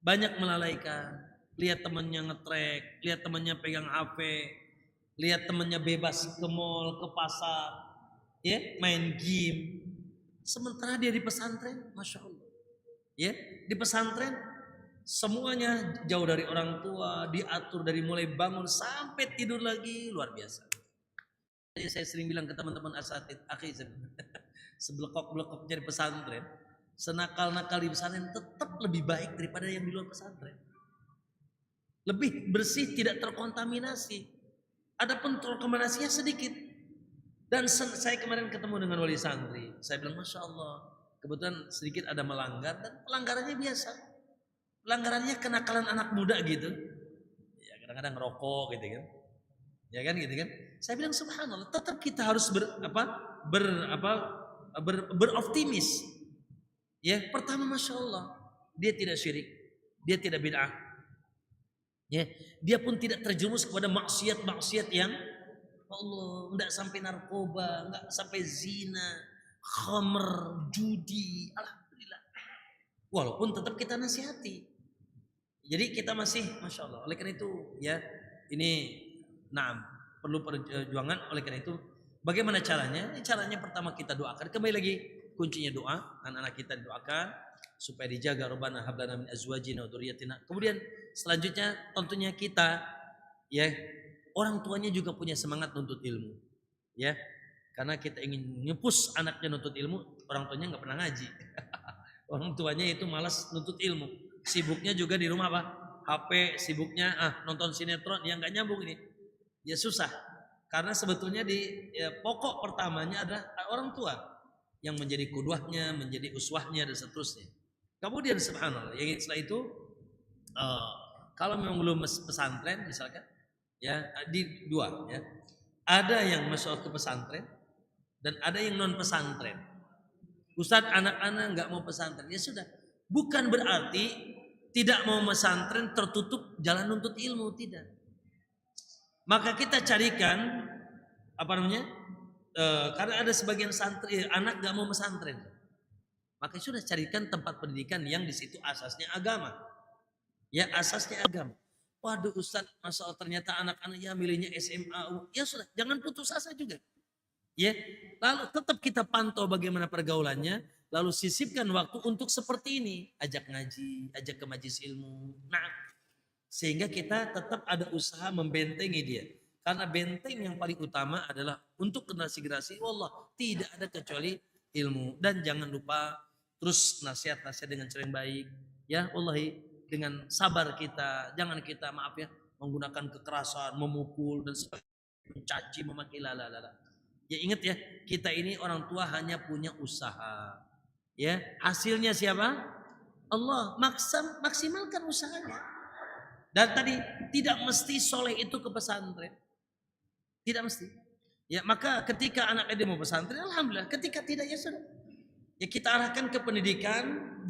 banyak melalaikan. Lihat temannya ngetrek, lihat temannya pegang HP, lihat temannya bebas ke mall, ke pasar, ya, main game. Sementara dia di pesantren, Masya Allah. Ya, di pesantren semuanya jauh dari orang tua, diatur dari mulai bangun sampai tidur lagi, luar biasa. Jadi saya sering bilang ke teman-teman asatid, seblekok-blekoknya di pesantren, senakal-nakal di pesantren tetap lebih baik daripada yang di luar pesantren. Lebih bersih, tidak terkontaminasi. Adapun terkontaminasinya sedikit. Dan saya kemarin ketemu dengan wali santri, saya bilang Masya Allah, kebetulan sedikit ada melanggar dan pelanggarannya biasa. Pelanggarannya kenakalan anak muda gitu. Ya kadang-kadang ngerokok gitu kan. Ya kan gitu kan. Saya bilang subhanallah, tetap kita harus beroptimis. Ya, pertama Masya Allah, dia tidak syirik, dia tidak bid'ah. Ya, dia pun tidak terjerumus kepada maksiat-maksiat yang Allah, enggak sampai narkoba, enggak sampai zina, khamr, judi, alhamdulillah. Walaupun tetap kita nasihati. Jadi kita masih, Masya Allah. Oleh karena itu, ya, ini, perlu perjuangan. Oleh karena itu, bagaimana caranya? Caranya pertama kita doakan. Kembali lagi, kuncinya doa. Anak-anak kita doakan supaya dijaga. Rabbana hab lana min azwajina wa dzurriyyatina. Kemudian selanjutnya tentunya kita, ya, orang tuanya juga punya semangat nuntut ilmu, ya. Karena kita ingin nyepus anaknya nuntut ilmu, orang tuanya nggak pernah ngaji. Orang tuanya itu malas nuntut ilmu. Sibuknya juga di rumah apa? HP, sibuknya nonton sinetron, yang nggak nyambung ini. Ya susah. Karena sebetulnya pokok pertamanya adalah orang tua yang menjadi kudwahnya, menjadi uswahnya dan seterusnya. Kemudian subhanallah, yang setelah itu kalau memang belum pesantren misalkan, ya di dua, ya. Ada yang masuk ke pesantren dan ada yang non pesantren. Ustadz, anak-anak nggak mau pesantren, ya sudah. Bukan berarti tidak mau pesantren tertutup jalan nuntut ilmu, tidak. Maka kita carikan karena ada sebagian santri anak nggak mau pesantren, maka sudah carikan tempat pendidikan yang di situ asasnya agama, ya asasnya agama. Waduh Ustadz, masa ternyata anak-anak ya milihnya SMA, ya sudah, jangan putus asa juga. Ya, lalu tetap kita pantau bagaimana pergaulannya, lalu sisipkan waktu untuk seperti ini, ajak ngaji, ajak ke majelis ilmu. Nah, sehingga kita tetap ada usaha membentengi dia. Karena benteng yang paling utama adalah untuk generasi-generasi, wallah tidak ada kecuali ilmu. Dan jangan lupa terus nasihat-nasihat dengan cara yang baik, ya wallahi, dengan sabar kita, jangan kita maaf ya menggunakan kekerasan, memukul dan mencaci, memaki lalala. Ya ingat ya, kita ini orang tua hanya punya usaha. Ya, hasilnya siapa? Allah. Maksimalkan usahanya. Dan tadi tidak mesti soleh itu ke pesantren. Tidak mesti. Ya, maka ketika anak dia mau pesantren, alhamdulillah. Ketika tidak, ya sudah. Ya kita arahkan ke pendidikan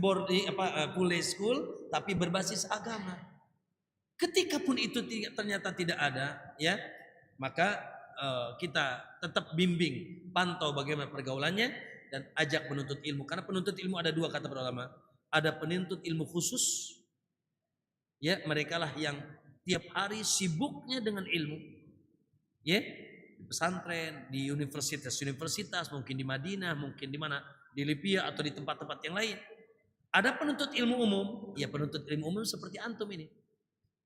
pulai school tapi berbasis agama. Ketika pun itu ternyata tidak ada, ya, maka kita tetap bimbing, pantau bagaimana pergaulannya dan ajak penuntut ilmu. Karena penuntut ilmu ada dua kata para ulama. Ada penuntut ilmu khusus, ya mereka lah yang tiap hari sibuknya dengan ilmu, ya di pesantren, di universitas, mungkin di Madinah, mungkin di mana, di Libya atau di tempat-tempat yang lain. Ada penuntut ilmu umum, ya penuntut ilmu umum seperti antum ini,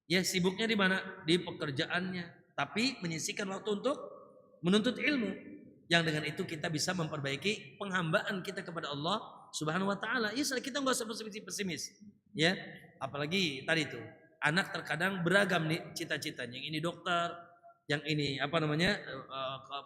ya sibuknya di mana, di pekerjaannya, tapi menyisihkan waktu untuk menuntut ilmu. Yang dengan itu kita bisa memperbaiki penghambaan kita kepada Allah Subhanahu wa taala. Ya, kita enggak usah pesimis, ya. Apalagi tadi itu, anak terkadang beragam nih cita-citanya. Yang ini dokter, yang ini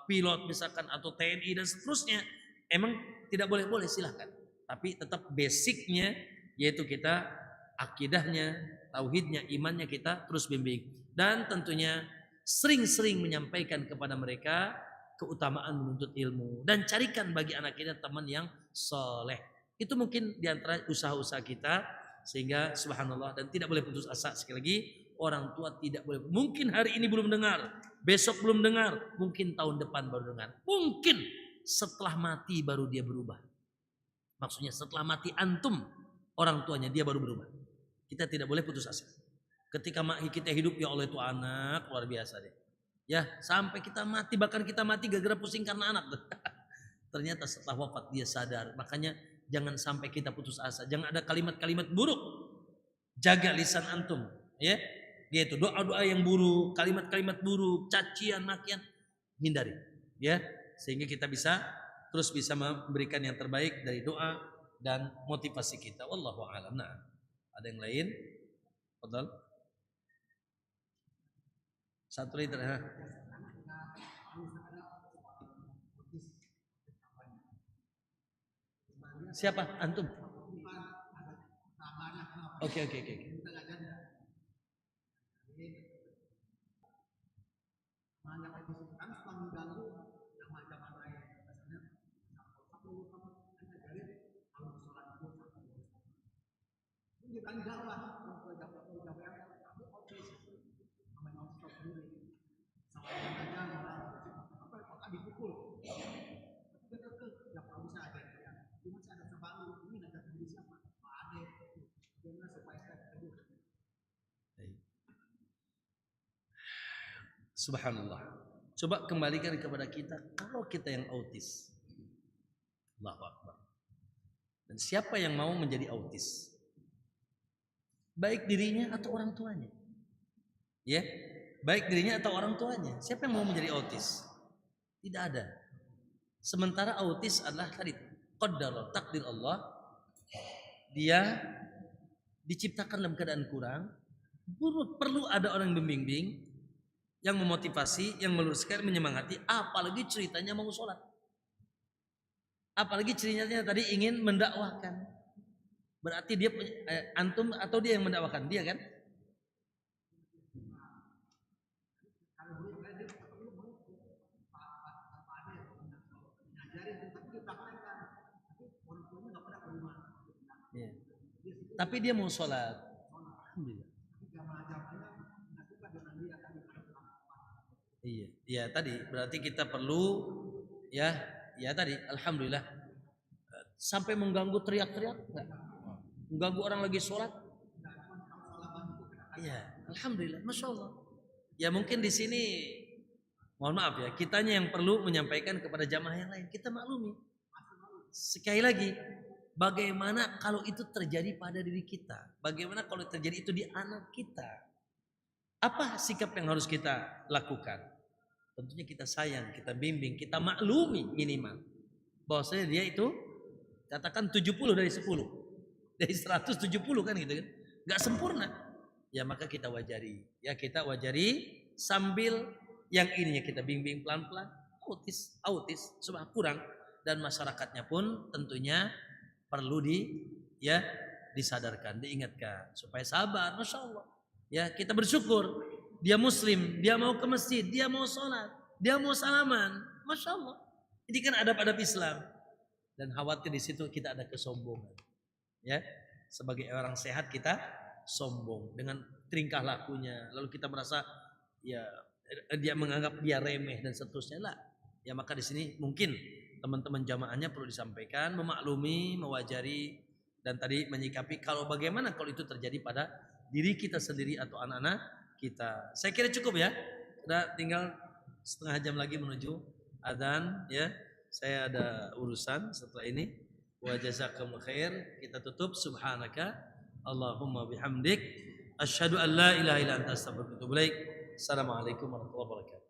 pilot misalkan atau TNI dan seterusnya. Emang tidak boleh silahkan. Tapi tetap basicnya yaitu kita akidahnya, tauhidnya, imannya kita terus bimbing. Dan tentunya sering-sering menyampaikan kepada mereka keutamaan menuntut ilmu. Dan carikan bagi anak kita teman yang soleh. Itu mungkin diantara usaha-usaha kita. Sehingga subhanallah, dan tidak boleh putus asa. Sekali lagi, orang tua tidak boleh. Mungkin hari ini belum dengar, besok belum dengar, mungkin tahun depan baru dengar. Mungkin setelah mati baru dia berubah. Maksudnya setelah mati antum, orang tuanya, dia baru berubah. Kita tidak boleh putus asa. Ketika kita hidup, ya Allah itu anak luar biasa deh. Ya sampai kita mati, bahkan kita mati gara-gara pusing karena anak. Ternyata setelah wafat dia sadar. Makanya jangan sampai kita putus asa. Jangan ada kalimat-kalimat buruk. Jaga lisan antum, ya. Yaitu doa-doa yang buruk, kalimat-kalimat buruk, cacian, makian, hindari, ya. Sehingga kita terus bisa memberikan yang terbaik dari doa dan motivasi kita. Wallahu a'lam. Nah, ada yang lain? Fadhal. Satu liter, ha? Siapa? Antum? Oke. Subhanallah. Coba kembalikan kepada kita, kalau kita yang autis. Allahu Akbar. Dan siapa yang mau menjadi autis? Baik dirinya atau orang tuanya. Ya, baik dirinya atau orang tuanya. Siapa yang mau menjadi autis? Tidak ada. Sementara autis adalah tadi qaddar, takdir Allah. Dia diciptakan dalam keadaan kurang. Perlu ada orang yang membimbing, yang memotivasi, yang meluruskan, menyemangati. Apalagi ceritanya mau sholat. Apalagi ceritanya tadi ingin mendakwahkan. Berarti dia antum atau dia yang mendakwahkan, dia kan? Ya. Tapi dia mau sholat. Alhamdulillah. Iya, iya tadi berarti kita perlu ya, ya tadi alhamdulillah sampai mengganggu teriak-teriak enggak? Mengganggu orang lagi sholat? Iya, alhamdulillah, masya Allah. Ya mungkin di sini mohon maaf ya, kitanya yang perlu menyampaikan kepada jamaah yang lain. Kita maklumi. Sekali lagi, bagaimana kalau itu terjadi pada diri kita? Bagaimana kalau terjadi itu di anak kita? Apa sikap yang harus kita lakukan? Tentunya kita sayang, kita bimbing, kita maklumi minimal. Bahwasanya dia itu katakan 70 dari 10. Dari 170 kan gitu kan. Gak sempurna. Ya maka kita wajari. Ya kita wajari sambil yang ininya kita bimbing pelan-pelan. Autis, sudah kurang. Dan masyarakatnya pun tentunya perlu disadarkan, diingatkan supaya sabar. Masya Allah. Ya kita bersyukur. Dia muslim, dia mau ke masjid, dia mau sholat, dia mau salaman. Masya Allah. Ini kan adab-adab Islam. Dan khawatir di situ kita ada kesombongan. Ya, sebagai orang sehat kita sombong dengan tingkah lakunya. Lalu kita merasa ya dia menganggap dia remeh dan seterusnya lah. Ya maka di sini mungkin teman-teman jamaahnya perlu disampaikan, memaklumi, mewajari dan tadi menyikapi kalau bagaimana kalau itu terjadi pada diri kita sendiri atau anak-anak kita. Saya kira cukup ya. Udah tinggal setengah jam lagi menuju adzan ya. Saya ada urusan setelah ini. Wa jazakumullahu khair. Kita tutup subhanaka Allahumma bihamdik asyhadu an la ilaha illa anta astaghfiruka wa atubu ilaik. Assalamualaikum warahmatullahi wabarakatuh.